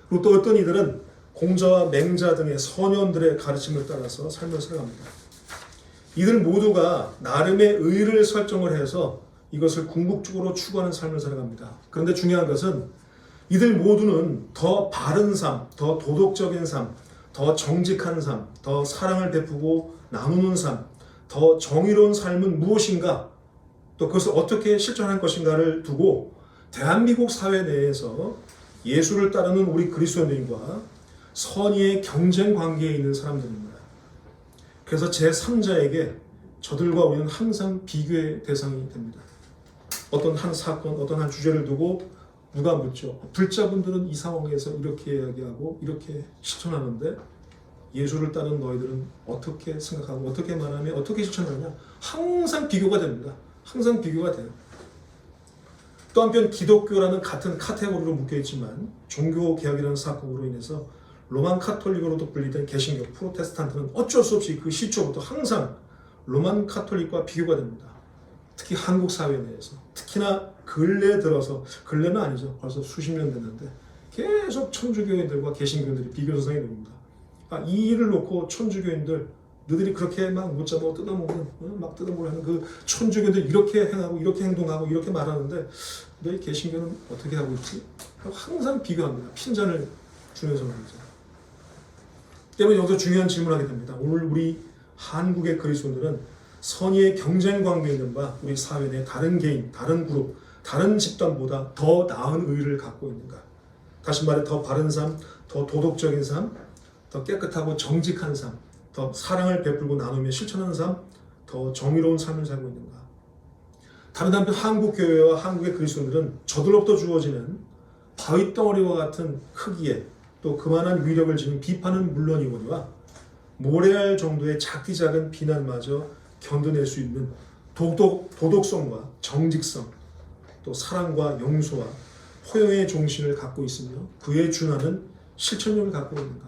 그리고 또 어떤 이들은 공자와 맹자 등의 선현들의 가르침을 따라서 삶을 살아갑니다. 이들 모두가 나름의 의를 설정을 해서 이것을 궁극적으로 추구하는 삶을 살아갑니다. 그런데 중요한 것은 이들 모두는 더 바른 삶, 더 도덕적인 삶, 더 정직한 삶, 더 사랑을 베푸고 나누는 삶, 더 정의로운 삶은 무엇인가, 또 그것을 어떻게 실천할 것인가를 두고 대한민국 사회 내에서 예수를 따르는 우리 그리스도인들과 선의의 경쟁 관계에 있는 사람들입니다. 그래서 제3자에게 저들과 우리는 항상 비교의 대상이 됩니다. 어떤 한 사건, 어떤 한 주제를 두고 누가 묻죠. 불자분들은 이 상황에서 이렇게 이야기하고 이렇게 실천하는데 예수를 따르는 너희들은 어떻게 생각하고 어떻게 말하며 어떻게 실천하느냐. 항상 비교가 됩니다. 항상 비교가 돼요. 또 한편 기독교라는 같은 카테고리로 묶여있지만 종교개혁이라는 사건으로 인해서 로만 카톨릭으로도 분리된 개신교, 프로테스탄트는 어쩔 수 없이 그 시초부터 항상 로만 카톨릭과 비교가 됩니다. 특히 한국 사회 내에서, 특히나 근래 들어서, 근래는 아니죠. 벌써 수십 년 됐는데 계속 천주교인들과 개신교인들이 비교 대상이 됩니다. 이 일을 놓고 천주교인들, 너희들이 그렇게 막 못 잡아 뜯어먹는, 막 뜯어먹는 그 천주교인들 이렇게 행하고 이렇게 행동하고 이렇게 말하는데 너희 개신교는 어떻게 하고 있지? 항상 비교합니다. 핀잔을 주면서 말이죠. 때문에 여기서 중요한 질문을 하게 됩니다. 오늘 우리 한국의 그리스도인들은 선의의 경쟁 관계에 있는 바 우리 사회 내 다른 개인, 다른 그룹, 다른 집단보다 더 나은 의를 갖고 있는가? 다시 말해 더 바른 삶, 더 도덕적인 삶, 더 깨끗하고 정직한 삶, 더 사랑을 베풀고 나누며 실천하는 삶, 더 정의로운 삶을 살고 있는가? 다른 한편 한국 교회와 한국의 그리스도인들은 저들로부터 주어지는 바위덩어리와 같은 크기에 또 그만한 위력을 지닌 비판은 물론이거니와 모래알 정도의 작디 작은 비난마저 견뎌낼 수 있는 도덕성과 정직성, 또 사랑과 용서와 포용의 정신을 갖고 있으며 그에 준하는 실천력을 갖고 있는가?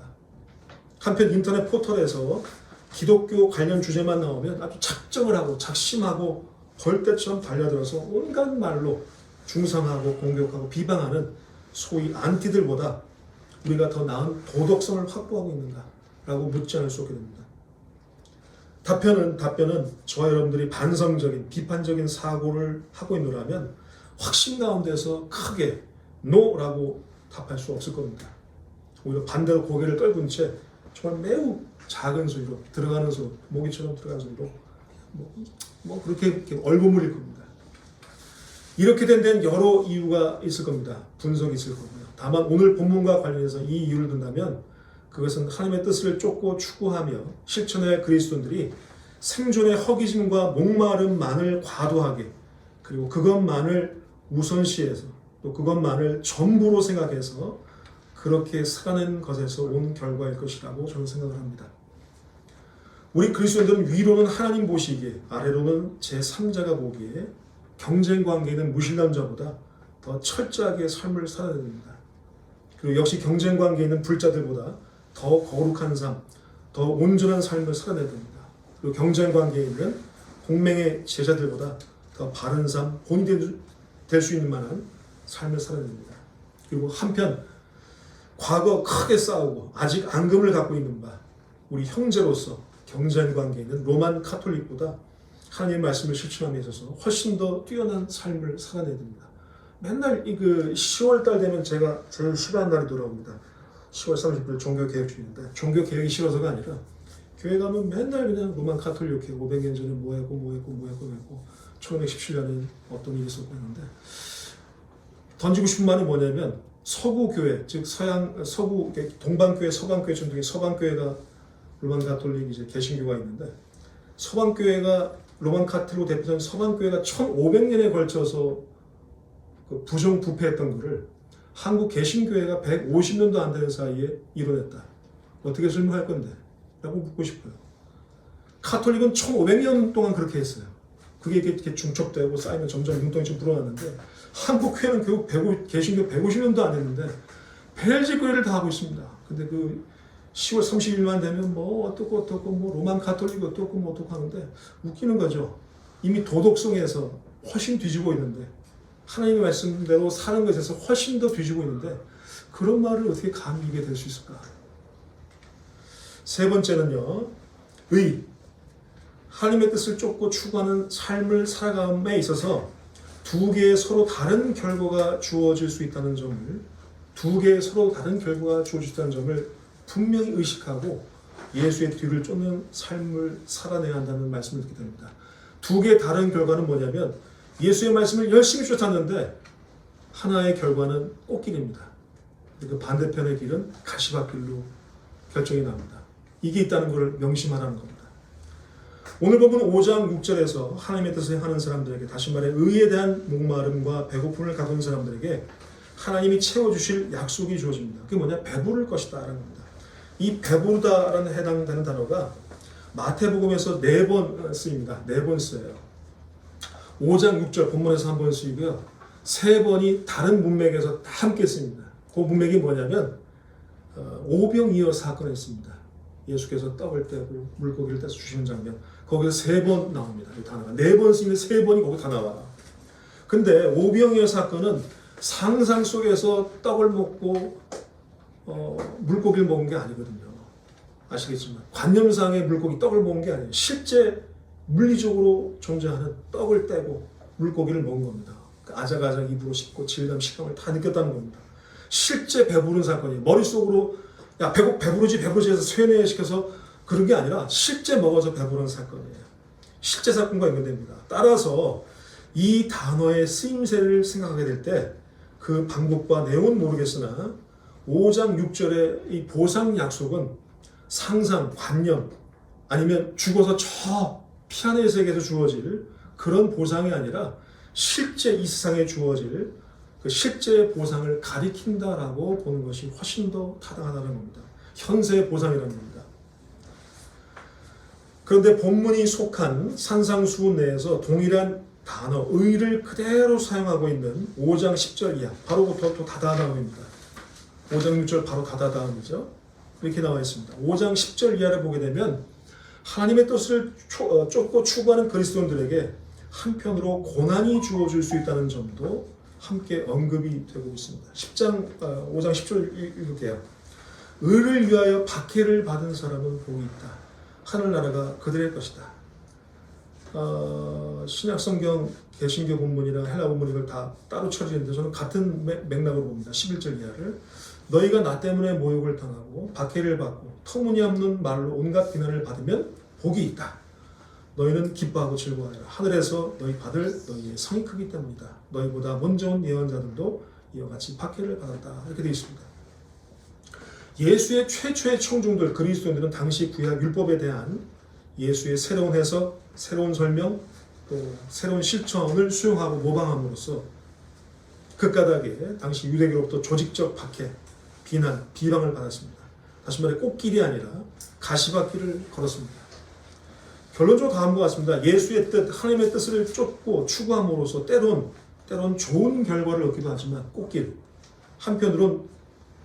한편 인터넷 포털에서 기독교 관련 주제만 나오면 아주 작정을 하고 작심하고 벌떼처럼 달려들어서 온갖 말로 중상하고 공격하고 비방하는 소위 안티들보다 우리가 더 나은 도덕성을 확보하고 있는가? 라고 묻지 않을 수 없게 됩니다. 답변은 저와 여러분들이 반성적인 비판적인 사고를 하고 있노라면 확신 가운데서 크게 NO라고 답할 수 없을 겁니다. 오히려 반대로 고개를 떨군 채 정말 매우 작은 소리로 들어가는 소리, 모기처럼 들어가는 소리로 그렇게 얼버무릴 겁니다. 이렇게 된 데는 여러 이유가 있을 겁니다. 분석이 있을 거고요. 다만 오늘 본문과 관련해서 이 이유를 든다면 그것은 하나님의 뜻을 쫓고 추구하며 실천할 그리스도인들이 생존의 허기짐과 목마름만을 과도하게, 그리고 그것만을 우선시해서 또 그것만을 전부로 생각해서 그렇게 살아낸 것에서 온 결과일 것이라고 저는 생각을 합니다. 우리 그리스도인들은 위로는 하나님 보시기에, 아래로는 제3자가 보기에 경쟁 관계에 있는 무신한 자보다 더 철저하게 삶을 살아야 됩니다. 그리고 역시 경쟁 관계에 있는 불자들보다 더 거룩한 삶, 더 온전한 삶을 살아내야 됩니다. 그리고 경쟁 관계에 있는 공맹의 제자들보다 더 바른 삶, 본이 될 수 있는 만한 삶을 살아야 됩니다. 그리고 한편 과거 크게 싸우고 아직 앙금을 갖고 있는 바 우리 형제로서 경쟁 관계에 있는 로만 카톨릭보다 하나님의 말씀을 실천함에 있어서 훨씬 더 뛰어난 삶을 살아내야 됩니다. 맨날 그 10월달 되면 제가 제일 싫어하는 날이 돌아옵니다. 10월 30일 종교개혁주의인데 종교개혁이 싫어서가 아니라 교회 가면 맨날 그냥 로만 카톨릭 교회 500년 전에 뭐 했고 1517년에 어떤 일이 있었고 했는데 던지고 싶은 말은 뭐냐면 서구교회, 즉 서구 동방교회, 서방교회 중에 서방교회가 로만 카톨릭 이제 개신교가 있는데 서방교회가 로만 카톨릭 대표적인 서방교회가 1500년에 걸쳐서 그 부정부패했던 것을 한국 개신교회가 150년도 안 되는 사이에 이뤄냈다. 어떻게 설명할 건데? 라고 묻고 싶어요. 카톨릭은 1500년 동안 그렇게 했어요. 그게 이렇게 중첩되고 쌓이면 점점 눈덩이 좀 불어났는데 한국 교회는 결국 개신교 150년도 안 됐는데 벨지교회를 다 하고 있습니다. 근데 그 10월 30일만 되면 뭐 어떻고 뭐 로만 카톨릭 어떻고 뭐 어떻고 하는데 웃기는 거죠. 이미 도덕성에서 훨씬 뒤지고 있는데 하나님의 말씀대로 사는 것에서 훨씬 더 뒤지고 있는데 그런 말을 어떻게 감히 입에 댈 수 있을까? 세 번째는요. 하나님의 뜻을 쫓고 추구하는 삶을 살아감에 있어서 두 개의 서로 다른 결과가 주어질 수 있다는 점을 분명히 의식하고 예수의 뒤를 쫓는 삶을 살아내야 한다는 말씀을 듣게 됩니다. 두 개의 다른 결과는 뭐냐면 예수의 말씀을 열심히 쫓았는데 하나의 결과는 꽃길입니다. 그 반대편의 길은 가시밭길로 결정이 납니다. 이게 있다는 것을 명심하라는 겁니다. 오늘 본문 5장 6절에서 하나님의 뜻을 하는 사람들에게, 다시 말해 의에 대한 목마름과 배고픔을 갖고 있는 사람들에게 하나님이 채워주실 약속이 주어집니다. 그게 뭐냐? 배부를 것이다 라는 겁니다. 이 배부르다라는 해당되는 단어가 마태복음에서 4번 쓰입니다. 4번 써요. 5장 6절 본문에서 한 번 쓰이고요. 3번이 다른 문맥에서 다 함께 쓰입니다. 그 문맥이 뭐냐면 오병이어 사건에 있습니다. 예수께서 떡을 떼고 물고기를 떼서 주시는 장면. 거기서 3번 나옵니다. 이 단어가 4번 쓰이는데 3번이 거기 다 나와요. 근데 오병이어 사건은 상상 속에서 떡을 먹고 물고기를 먹은 게 아니거든요. 아시겠지만 관념상의 물고기 떡을 먹은 게 아니에요. 실제 물리적으로 존재하는 떡을 떼고 물고기를 먹은 겁니다. 아작아작 입으로 씹고 질감, 식감을 다 느꼈다는 겁니다. 실제 배부른 사건이에요. 머릿속으로 야 배부르지 해서 쇠뇌시켜서 그런 게 아니라 실제 먹어서 배부른 사건이에요. 실제 사건과 연관됩니다. 따라서 이 단어의 쓰임새를 생각하게 될 때 그 방법과 내용은 모르겠으나 5장 6절의 이 보상 약속은 상상, 관념 아니면 죽어서 저 피아노의 세계에서 주어질 그런 보상이 아니라 실제 이 세상에 주어질 그 실제 보상을 가리킨다라고 보는 것이 훨씬 더 타당하다는 겁니다. 현세의 보상이라는 겁니다. 그런데 본문이 속한 산상수훈 내에서 동일한 단어, 의를 그대로 사용하고 있는 5장 10절 이하, 바로부터 또 다다다음입니다. 5장 6절 바로 다다다음이죠. 이렇게 나와 있습니다. 5장 10절 이하를 보게 되면 하나님의 뜻을 쫓고 추구하는 그리스도인들에게 한편으로 고난이 주어질 수 있다는 점도 함께 언급이 되고 있습니다. 5장 10절 이렇게요. 의를 위하여 박해를 받은 사람은 복이 있다. 하늘나라가 그들의 것이다. 신약성경 개신교 본문이랑 헬라 본문 이걸 다 따로 처리했는데 저는 같은 맥락으로 봅니다. 11절 이하를. 너희가 나 때문에 모욕을 당하고 박해를 받고 터무니없는 말로 온갖 비난을 받으면 복이 있다. 너희는 기뻐하고 즐거워하라. 하늘에서 너희 받을 너희의 상이 크기 때문이다. 너희보다 먼저 온 예언자들도 이와 같이 박해를 받았다. 이렇게 되어 있습니다. 예수의 최초의 청중들 그리스도인들은 당시 구약 율법에 대한 예수의 새로운 해석, 새로운 설명, 또 새로운 실천을 수용하고 모방함으로써 그 까닭에 당시 유대교로부터 조직적 박해, 비난, 비방을 받았습니다. 다시 말해 꽃길이 아니라 가시밭길을 걸었습니다. 결론적으로 다음과 같습니다. 예수의 뜻, 하나님의 뜻을 쫓고 추구함으로써 때론 좋은 결과를 얻기도 하지만 꽃길, 한편으론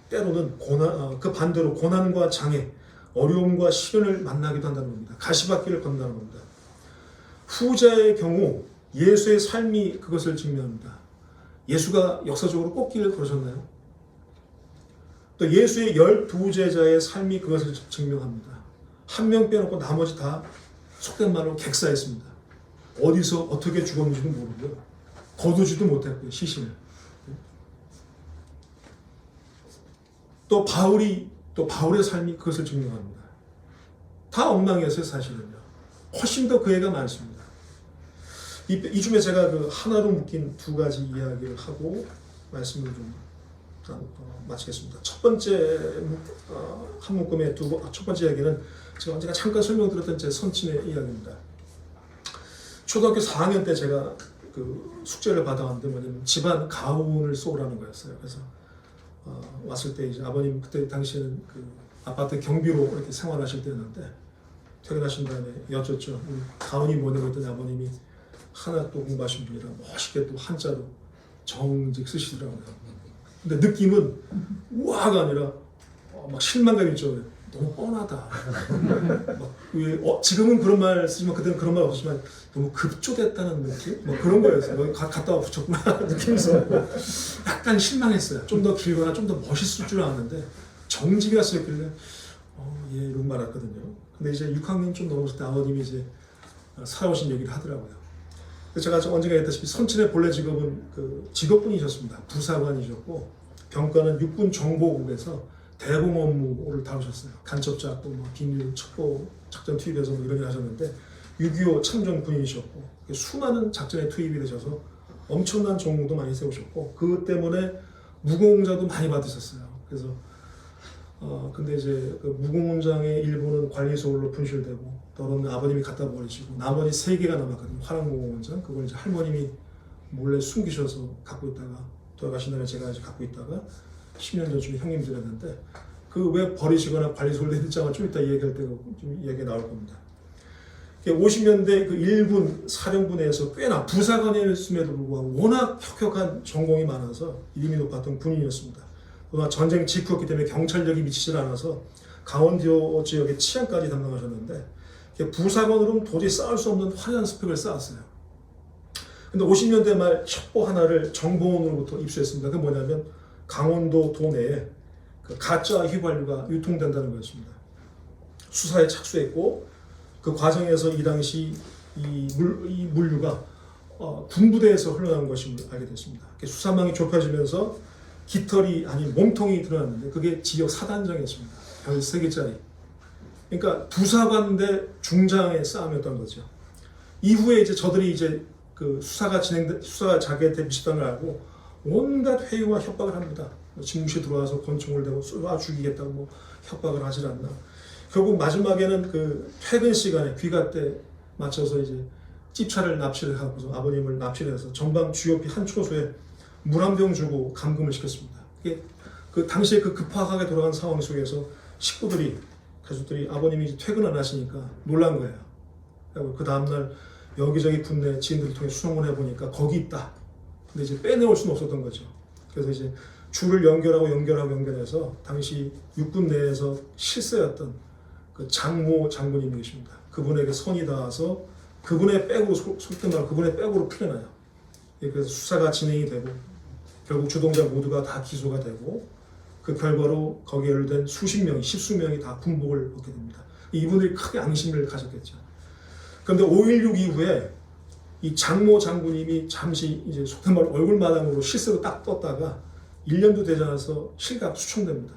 때로는 그 반대로 고난과 장애, 어려움과 시련을 만나기도 한다는 겁니다. 가시밭길을 건너는 겁니다. 후자의 경우 예수의 삶이 그것을 증명합니다. 예수가 역사적으로 꽃길을 걸으셨나요? 또 예수의 12제자의 삶이 그것을 증명합니다. 한 명 빼놓고 나머지 다 속된 말로 객사했습니다. 어디서 어떻게 죽었는지도 모르고요. 거두지도 못했고요. 시신을. 또 바울의 삶이 그것을 증명합니다. 다 엉망이었어요, 사실은요. 훨씬 더 그 애가 많습니다. 이 중에 제가 그 하나로 묶인 두 가지 이야기를 하고 말씀을 좀 마치겠습니다. 첫 번째 한 묶음의 첫 번째 이야기는 제가 언젠가 잠깐 설명드렸던 제 선친의 이야기입니다. 초등학교 4학년 때 제가 그 숙제를 받아왔는데 뭐냐면 집안 가훈을 쏘라는 거였어요. 그래서 왔을 때 이제 아버님 그때 당시에는 그 아파트 경비로 이렇게 생활하실 때였는데 퇴근하신 다음에 여쭸죠. 가훈이 뭐냐고 했더니 아버님이 하나 또 공부하신 분이라 멋있게 또 한자로 정직 쓰시더라고요. 근데 느낌은 우와가 아니라 막 실망감 있죠. 너무 뻔하다. 지금은 그런 말 쓰지만 그때는 그런 말 없었지만 너무 급조됐다는 느낌? 뭐 그런 거였어요. 갖다가 붙였구나 느낌에서 약간 실망했어요. 좀 더 길거나 좀 더 멋있을 줄 알았는데 정직이가 쓰였길래 예 이런 말 했거든요. 근데 이제 6학년 좀 넘었을 때 아버님이 이제 살아오신 얘기를 하더라고요. 제가 언젠가 했다시피 선친의 본래 직업은 그 직업군이셨습니다. 부사관이셨고 병과는 육군 정보국에서 대공 업무를 다루셨어요. 간첩 잡고 뭐 비밀 첩보 작전 투입해서 뭐 이런 일 하셨는데 6.25 참전 군인이셨고 수많은 작전에 투입이 되셔서 엄청난 전공도 많이 세우셨고 그 때문에 무공자도 많이 받으셨어요. 그래서 근데 이제 그 무공장의 일부는 관리소홀로 분실되고 더러는 아버님이 갖다 버리시고 나머지 3개가 남았거든요. 화랑무공원장 그걸 이제 할머님이 몰래 숨기셔서 갖고 있다가 돌아가신 다음에 제가 이제 갖고 있다가 10년 전쯤에 형님들 했는데 그 왜 버리시거나 관리소홀 내리자가 좀 이따 얘기할 때가 좀 얘기가 나올 겁니다. 50년대 그 일군 사령부내에서 꽤나 부사관이었음에도 불구하고 워낙 혁혁한 전공이 많아서 이름이 높았던 군인이었습니다. 그러나 전쟁 직후였기 때문에 경찰력이 미치질 않아서 강원도 지역의 치안까지 담당하셨는데 부사관으로는 도저히 쌓을 수 없는 화려한 스펙을 쌓았어요. 근데 50년대 말 첩보 하나를 정보원으로부터 입수했습니다. 그게 뭐냐면 강원도 도내에 그 가짜 휘발유가 유통된다는 것입니다. 수사에 착수했고 그 과정에서 이 당시 이 물류가 군부대에서 흘러나온 것임을 알게 됐습니다. 수사망이 좁혀지면서 깃털이 아닌 몸통이 드러났는데 그게 지역 사단장이었습니다. 별 3개짜리. 그러니까 부사관 대 중장의 싸움이었던 거죠. 이후에 이제 저들이 이제 그 수사가 자기한테 미쳤다는 걸 알고 온갖 회유와 협박을 합니다. 집무실에 들어와서 권총을 대고 쏘아 죽이겠다고 뭐 협박을 하질 않나. 결국 마지막에는 그 퇴근 시간에 귀가 때 맞춰서 이제 찝차를 납치를 하고서 아버님을 납치해서 전방 GOP 한 초소에 물 한 병 주고 감금을 시켰습니다. 이게 그 당시에 그 급하게 돌아간 상황 속에서 식구들이 가족들이 아버님이 이제 퇴근 안 하시니까 놀란 거예요. 그 다음날 여기저기 군내 지인들을 통해 수소문 해보니까 거기 있다. 근데 이제 빼내올 수는 없었던 거죠. 그래서 이제 줄을 연결해서 당시 육군 내에서 실세였던 그 장모 장군님이 계십니다. 그분에게 선이 닿아서 그분의 백으로 속된 말로 그분의 백으로 풀려나요. 그래서 수사가 진행이 되고 결국 주동자 모두가 다 기소가 되고 그 결과로 거기에 연루된 수십 명이 십수 명이 다 군복을 얻게 됩니다. 이분들이 크게 앙심을 가졌겠죠. 그런데 5.16 이후에 이 장모 장군님이 잠시 이제 속된 말로 얼굴마담으로 실세로 딱 떴다가 1년도 되지 않아서 실각 수청됩니다.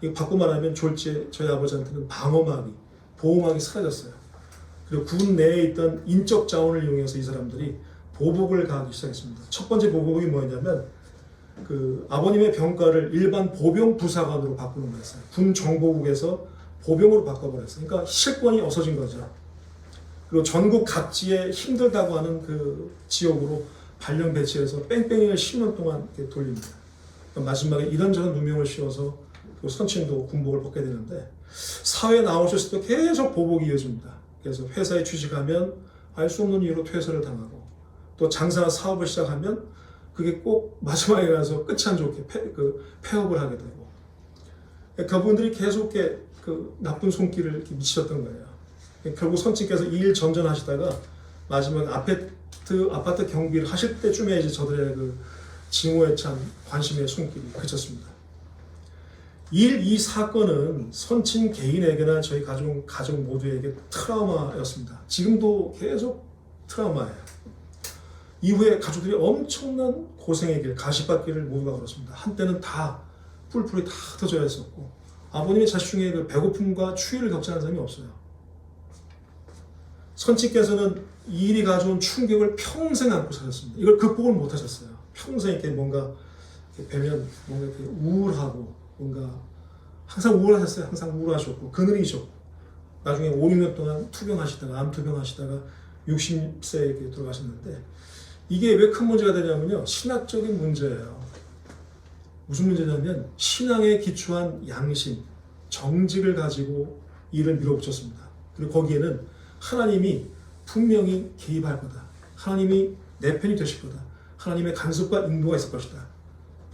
이거 바꿔 말하면 졸지에 저희 아버지한테는 방어막이, 보호막이 사라졌어요. 그리고 군 내에 있던 인적 자원을 이용해서 이 사람들이 보복을 가하기 시작했습니다. 첫 번째 보복이 뭐였냐면 그 아버님의 병가를 일반 보병 부사관으로 바꾸는 거였어요. 군 정보국에서 보병으로 바꿔버렸어요. 그러니까 실권이 없어진 거죠. 그리고 전국 각지에 힘들다고 하는 그 지역으로 발령 배치해서 뺑뺑이를 10년 동안 이렇게 돌립니다. 마지막에 이런저런 누명을 씌워서 그 선친도 군복을 벗게 되는데 사회에 나오셨을 때 계속 보복이 이어집니다. 그래서 회사에 취직하면 알 수 없는 이유로 퇴사를 당하고 또 장사나 사업을 시작하면 그게 꼭 마지막에 가서 끝이 안 좋게 폐업을 하게 되고 그분들이 계속 그 나쁜 손길을 이렇게 미치셨던 거예요. 결국 선친께서 이 일 전전하시다가 마지막에 아파트 경비를 하실 때쯤에 이제 저들의 그 징후에 찬 관심의 손길이 그쳤습니다. 이 사건은 선친 개인에게나 저희 가족 모두에게 트라우마였습니다. 지금도 계속 트라우마예요. 이후에 가족들이 엄청난 고생의 길, 가시밭길을 모두가 걸었습니다. 한때는 다 뿔뿔이 다 터져 있었고 아버님의 자식 중에 그 배고픔과 추위를 겪지 않은 사람이 없어요. 선친께서는 이 일이 가져온 충격을 평생 안고 사셨습니다. 이걸 극복을 못 하셨어요. 평생 이렇게 뭔가 뵈면 뭔가 이렇게 우울하고 뭔가 항상 우울하셨어요. 항상 우울하셨고 그늘이셨고 나중에 5, 6년 동안 투병하시다가 암투병하시다가 60세에 이렇게 돌아가셨는데 이게 왜 큰 문제가 되냐면요. 신학적인 문제예요. 무슨 문제냐면 신앙에 기초한 양심, 정직을 가지고 일을 밀어붙였습니다. 그리고 거기에는 하나님이 분명히 개입할 거다. 하나님이 내 편이 되실 거다. 하나님의 간섭과 인도가 있을 것이다.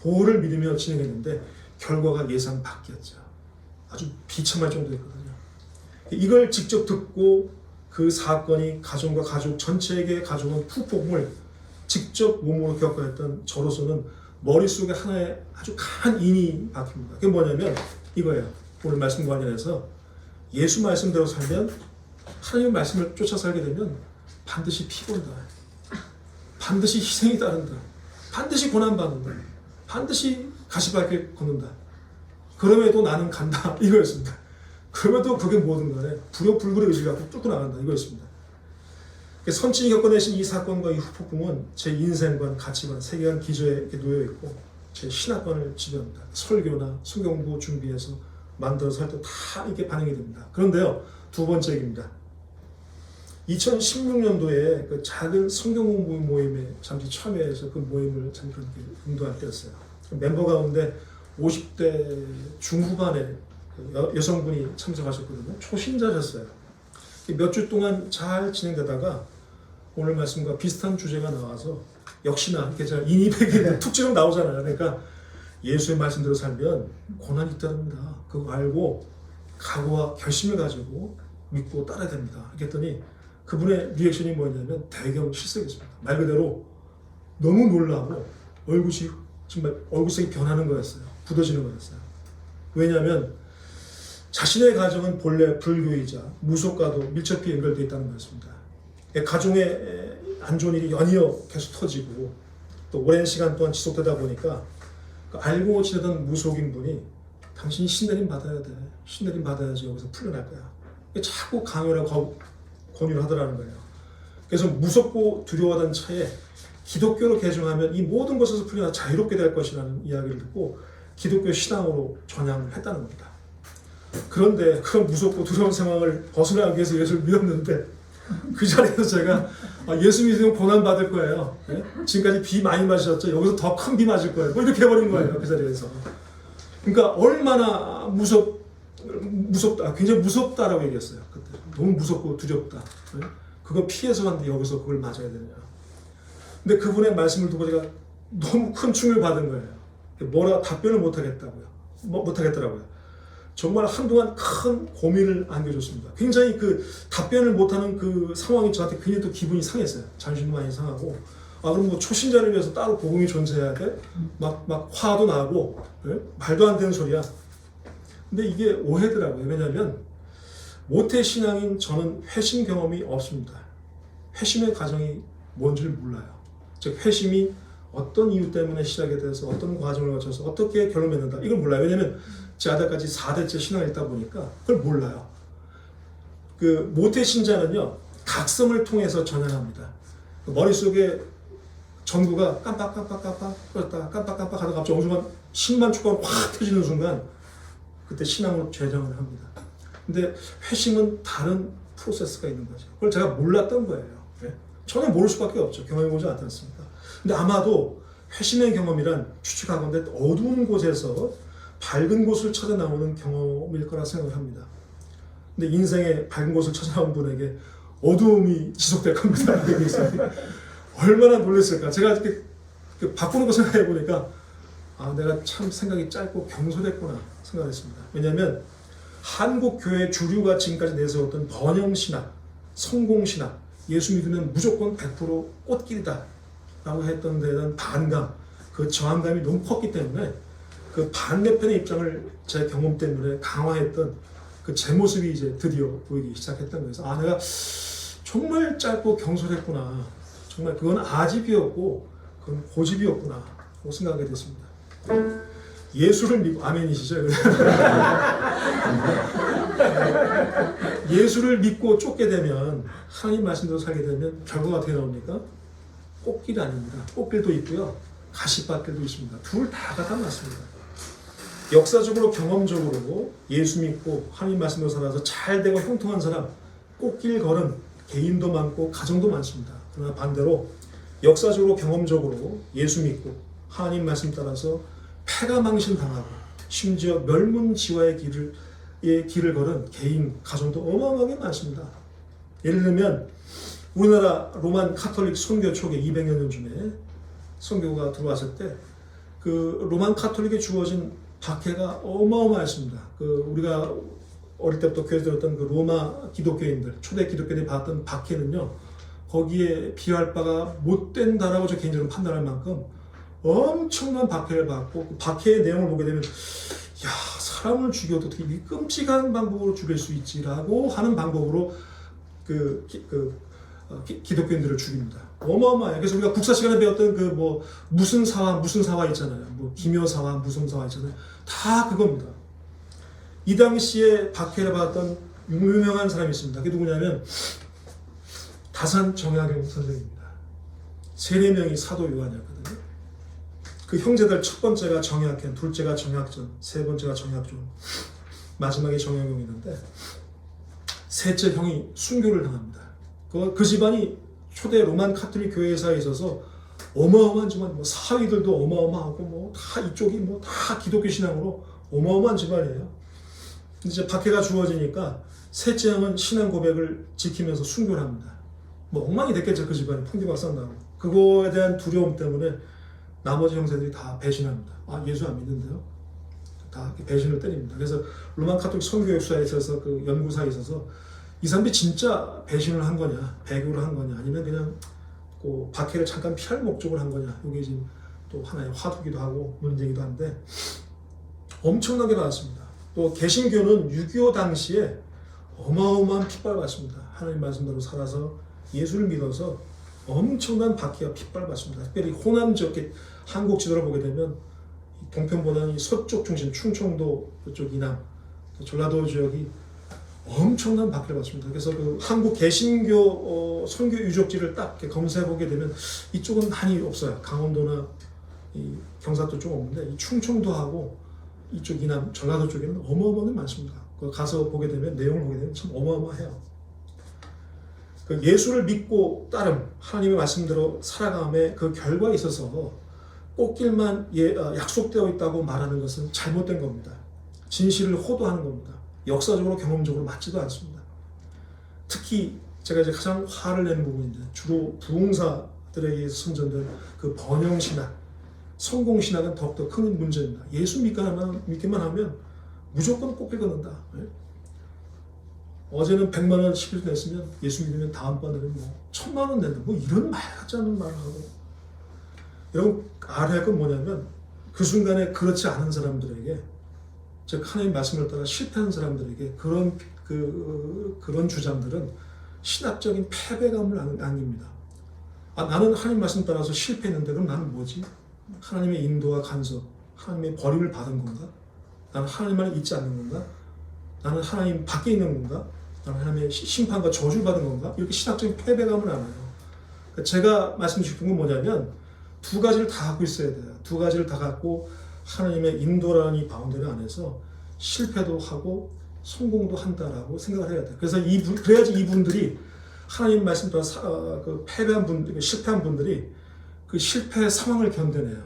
보호를 믿으며 진행했는데 결과가 예상 밖이었죠. 아주 비참할 정도였거든요. 이걸 직접 듣고 그 사건이 가정과 가족 전체에게 가져온 후폭풍을 직접 몸으로 겪어했던 저로서는 머릿속에 하나의 아주 강한 인이 박힙니다. 그게 뭐냐면 이거예요. 오늘 말씀 관련해서 예수 말씀대로 살면 하나님의 말씀을 쫓아 살게 되면 반드시 피곤다. 반드시 희생이 따른다. 반드시 고난받는다. 반드시 가시밭길 걷는다. 그럼에도 나는 간다. 이거였습니다. 그럼에도 그게 뭐든 간에 불효불굴의 의지를 갖고 뚫고 나간다. 이거였습니다. 선친이 겪어내신 이 사건과 이 후폭풍은 제 인생관, 가치관, 세계관 기저에 놓여있고 제 신학관을 지배합니다. 설교나 성경공부 준비해서 만들어서 할 때 다 이게 반영이 됩니다. 그런데요. 두 번째 얘기입니다. 2016년도에 그 작은 성경공부 모임에 잠시 참여해서 그 모임을 잠시 인도할 때였어요. 멤버 가운데 50대 중후반의 여성분이 참석하셨거든요. 초신자셨어요. 몇 주 동안 잘 진행되다가 오늘 말씀과 비슷한 주제가 나와서 역시나 이렇게 잘 인이백이 툭 나오잖아요. 그러니까 예수의 말씀대로 살면 고난이 있다릅니다. 그거 알고 각오와 결심을 가지고 믿고 따라야 됩니다. 그랬더니 그분의 리액션이 뭐였냐면 대경 실색이었습니다. 말 그대로 너무 놀라고 얼굴이 정말 얼굴색이 변하는 거였어요. 굳어지는 거였어요. 왜냐하면 자신의 가정은 본래 불교이자 무속과도 밀접히 연결되어 있다는 거였습니다. 가정에 안 좋은 일이 연이어 계속 터지고 또 오랜 시간 동안 지속되다 보니까 알고 지내던 무속인 분이 당신이 신내림 받아야 돼. 신내림 받아야지 여기서 풀려날 거야. 자꾸 강요라고 권유를 하더라는 거예요. 그래서 무섭고 두려워하던 차에 기독교로 개종하면 이 모든 것에서 풀려나 자유롭게 될 것이라는 이야기를 듣고 기독교 신앙으로 전향을 했다는 겁니다. 그런데 그런 무섭고 두려운 상황을 벗어나기 위해서 예수를 믿었는데 그 자리에서 제가 예수 믿으면 고난 받을 거예요. 네? 지금까지 비 많이 맞으셨죠? 여기서 더 큰 비 맞을 거예요. 뭐 이렇게 해버린 거예요. 그 자리에서. 그러니까 얼마나 무섭다. 굉장히 무섭다라고 얘기했어요. 그때. 너무 무섭고 두렵다. 네? 그거 피해서 왔는데 여기서 그걸 맞아야 되냐. 근데 그분의 말씀을 듣고 제가 너무 큰 충격을 받은 거예요. 뭐라 답변을 못하겠다고요. 못하겠더라고요. 정말 한동안 큰 고민을 안겨줬습니다. 굉장히 그 답변을 못하는 그 상황이 저한테 굉장히 또 기분이 상했어요. 자존심도 많이 상하고 그럼 뭐 초신자를 위해서 따로 복음이 존재해야 돼? 막 화도 나고 네? 말도 안 되는 소리야. 근데 이게 오해더라고요. 왜냐하면 모태신앙인 저는 회심 경험이 없습니다. 회심의 과정이 뭔지를 몰라요. 즉 회심이 어떤 이유 때문에 시작이 돼서 어떤 과정을 거쳐서 어떻게 결론 맺는다. 이걸 몰라요. 왜냐하면 제 아들까지 4대째 신앙을 읽다 보니까 그걸 몰라요. 그 모태신자는요. 각성을 통해서 전환합니다. 머릿속에 전구가 깜빡깜빡깜빡 그렇다 깜빡깜빡 하다가 갑자기 엉뚱한 10만 초가 확 켜지는 순간 그때 신앙으로 죄정을 합니다. 근데 회심은 다른 프로세스가 있는 거죠. 그걸 제가 몰랐던 거예요. 전혀 모를 수밖에 없죠. 경험해보지 않았습니다. 근데 아마도 회심의 경험이란 추측하건대 어두운 곳에서 밝은 곳을 찾아 나오는 경험일 거라 생각을 합니다. 근데 인생에 밝은 곳을 찾아 나온 분에게 어두움이 지속될 겁니다. 얼마나 놀랐을까. 제가 이렇게 바꾸는 거 생각해 보니까 내가 참 생각이 짧고 경솔했구나 생각했습니다. 왜냐하면 한국 교회 주류가 지금까지 내세웠던 번영신학, 성공신학, 예수 믿으면 무조건 100% 꽃길이다 라고 했던 데에 대한 반감, 그 저항감이 너무 컸기 때문에 그 반대편의 입장을 제 경험 때문에 강화했던 그 제 모습이 이제 드디어 보이기 시작했던 거예요. 내가 정말 짧고 경솔했구나. 정말 그건 아집이었고 그건 고집이었구나 라고 생각하게 됐습니다. 예수를 믿고, 아멘이시죠? 예수를 믿고 쫓게 되면, 하나님 말씀대로 살게 되면 결과가 어떻게 나옵니까? 꽃길 아닙니다. 꽃길도 있고요, 가시밭길도 있습니다. 둘 다가 다 맞습니다. 역사적으로 경험적으로 예수 믿고 하나님 말씀대로 살아서 잘 되고 형통한 사람, 꽃길 걸은 개인도 많고 가정도 많습니다. 그러나 반대로 역사적으로 경험적으로 예수 믿고 하나님 말씀 따라서 패가망신 당하고 심지어 멸문지화의 길을 걸은 개인, 가정도 어마어마하게 많습니다. 예를 들면 우리나라 로만 카톨릭 선교 초기 200여 년 전에 선교가 들어왔을 때 그 로만 카톨릭에 주어진 박해가 어마어마했습니다. 우리가 어릴 때부터 교회에서 들었던 그 로마 기독교인들, 초대 기독교인들이 받았던 박해는요, 거기에 비할 바가 못 된다라고 저 개인적으로 판단할 만큼 엄청난 박해를 받고, 그 박해의 내용을 보게 되면 사람을 죽여도 어떻게 이 끔찍한 방법으로 죽일 수 있지라고 하는 방법으로 기독교인들을 죽입니다. 어마어마해요. 그래서 우리가 국사 시간에 배웠던 무슨 사화 있잖아요. 기묘사화, 무슨 사화 있잖아요. 다 그겁니다. 이 당시에 박해를 받았던 유명한 사람이 있습니다. 그게 누구냐면 다산 정약용 선생입니다. 세 명이 사도 요한이었거든요. 그 형제들 첫 번째가 정약현, 둘째가 정약전, 세 번째가 정약종, 마지막에 정약용이 있는데 셋째 형이 순교를 당합니다. 그 집안이 초대 로만 카톨릭 교회사에 있어서 어마어마한 집안, 사위들도 어마어마하고 다 이쪽이 다 기독교 신앙으로 어마어마한 집안이에요. 이제 박해가 주어지니까 셋째 형은 신앙 고백을 지키면서 순교를 합니다. 엉망이 됐겠죠. 그 집안이 풍기박산 나고. 그거에 대한 두려움 때문에 나머지 형제들이 다 배신합니다. 예수 안 믿는데요? 다 배신을 때립니다. 그래서 로만 카톨릭 선교역사에 있어서 그 연구사에 있어서 이 사람들이 진짜 배신을 한 거냐, 배교를 한 거냐, 아니면 그냥 박해를 잠깐 피할 목적으로 한 거냐, 이게 지금 또 하나의 화두기도 하고 문제이기도 한데 엄청나게 받았습니다. 또 개신교는 6.25 당시에 어마어마한 핍박을 받습니다. 하나님 말씀대로 살아서 예수를 믿어서 엄청난 박해와 핍박을 받습니다. 특별히 호남 지역, 한국 지도를 보게 되면 동편보다는 서쪽 중심, 충청도 그쪽 이남, 전라도 지역이 엄청난 박해를 받습니다. 그래서 그 한국 개신교 선교 유적지를 딱 검색해 보게 되면 이쪽은 많이 없어요. 강원도나 이 경상도 쪽 없는데 이 충청도하고 이쪽 이남, 전라도 쪽에는 어마어마하게 많습니다. 가서 보게 되면 내용을 보게 되면 참 어마어마해요. 그 예수를 믿고 따름, 하나님의 말씀대로 살아감의 그 결과에 있어서 꽃길만 약속되어 있다고 말하는 것은 잘못된 겁니다. 진실을 호도하는 겁니다. 역사적으로 경험적으로 맞지도 않습니다. 특히 제가 이제 가장 화를 내는 부분인데 주로 부흥사들에 의해서 선전된 그 번영신학, 성공신학은 더욱더 큰 문제입니다. 예수 믿기만 하면 무조건 꽃길 걷는다. 어제는 100만 원 10일 냈으면 예수 믿으면 다음번에는 1000만 원 낸다. 이런 말 같지 않은 말을 하고. 여러분 알아야 할 건 뭐냐면 그 순간에 그렇지 않은 사람들에게, 즉 하나님 말씀을 따라 실패한 사람들에게 그런 주장들은 신학적인 패배감을 안깁니다. 나는 하나님 말씀 따라서 실패했는데 그럼 나는 뭐지? 하나님의 인도와 간섭, 하나님의 버림을 받은 건가? 나는 하나님만을 잊지 않는 건가? 나는 하나님 밖에 있는 건가? 나는 하나님의 심판과 저주를 받은 건가? 이렇게 신학적인 패배감을 안아요. 제가 말씀드리고 싶은 건 뭐냐면 두 가지를 다 갖고 있어야 돼요. 두 가지를 다 갖고 하나님의 인도라는 이 바운더리 안에서 실패도 하고 성공도 한다라고 생각을 해야 돼요. 그래서 그래야지 이분들이 하나님 말씀 따라 패배한 분들, 실패한 분들이 그 실패의 상황을 견뎌내야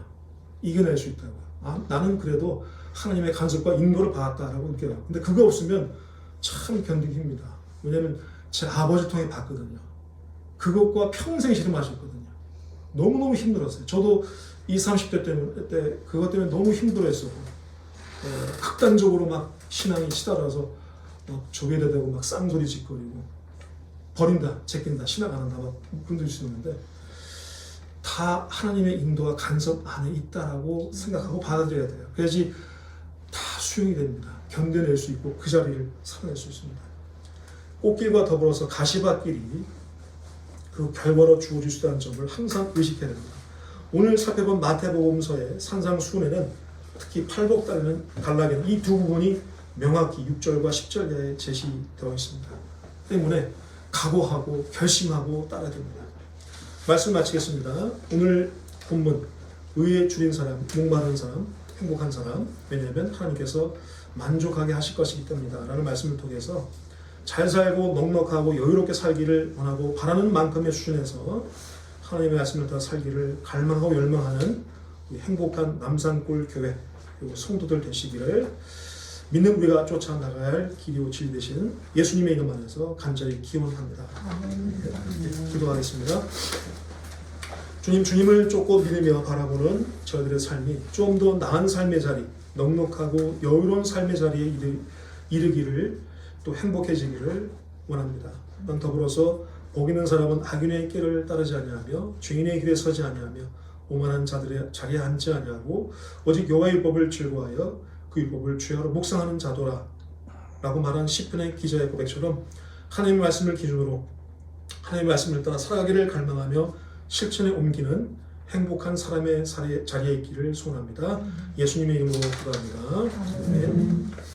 이겨낼 수 있다고요. 나는 그래도 하나님의 간섭과 인도를 받았다라고 느껴요. 근데 그거 없으면 참 견디기 힘듭니다. 왜냐하면 제 아버지 통해 봤거든요. 그것과 평생 씨름하셨거든요. 너무너무 힘들었어요. 저도 20, 30대 때 그것 때문에 너무 힘들어했었고 극단적으로 막 신앙이 치달아서 막 조배되고 막 쌍소리 짓거리고 버린다, 제낀다, 신앙 안 한다 막 분들이 있었는데 다 하나님의 인도와 간섭 안에 있다라고 생각하고 받아들여야 돼요. 그래야지 다 수용이 됩니다. 견뎌낼 수 있고 그 자리를 살아낼 수 있습니다. 꽃길과 더불어서 가시밭길이 그 결과로 주어질 수 있다는 점을 항상 의식해야 됩니다. 오늘 살펴본 마태복음서의 산상수훈에는 특히 팔복달리는 단락에는 이 두 부분이 명확히 6절과 10절에 제시되어 있습니다. 때문에 각오하고 결심하고 따라야 됩니다. 말씀 마치겠습니다. 오늘 본문 의에 줄인 사람, 목마른 사람, 행복한 사람, 왜냐하면 하나님께서 만족하게 하실 것이기 때문이다 라는 말씀을 통해서 잘 살고 넉넉하고 여유롭게 살기를 원하고 바라는 만큼의 수준에서 하나님의 말씀을 따라 살기를 갈망하고 열망하는 행복한 남산골 교회 그리고 성도들 되시기를 믿는 우리가 쫓아나갈 길이요 진리 되시는 예수님의 이름 안에서 간절히 기원합니다. 기도하겠습니다. 주님, 주님을 쫓고 믿으며 바라보는 저희들의 삶이 좀 더 나은 삶의 자리, 넉넉하고 여유로운 삶의 자리에 이르기를 또 행복해지기를 원합니다. 또한 더불어서 복 있는 사람은 악인의 길을 따르지 아니하며 죄인의 길에 서지 아니하며 오만한 자들의 자리에 앉지 아니하고 오직 여호와의 율법을 즐거워하여 그 율법을 죄하러 묵상하는 자도라 라고 말한 시편의 기자의 고백처럼 하나님의 말씀을 기준으로 하나님의 말씀을 따라 살아가기를 갈망하며 실천에 옮기는 행복한 사람의 자리에 있기를 소원합니다. 예수님의 이름으로 기도합니다. 아멘.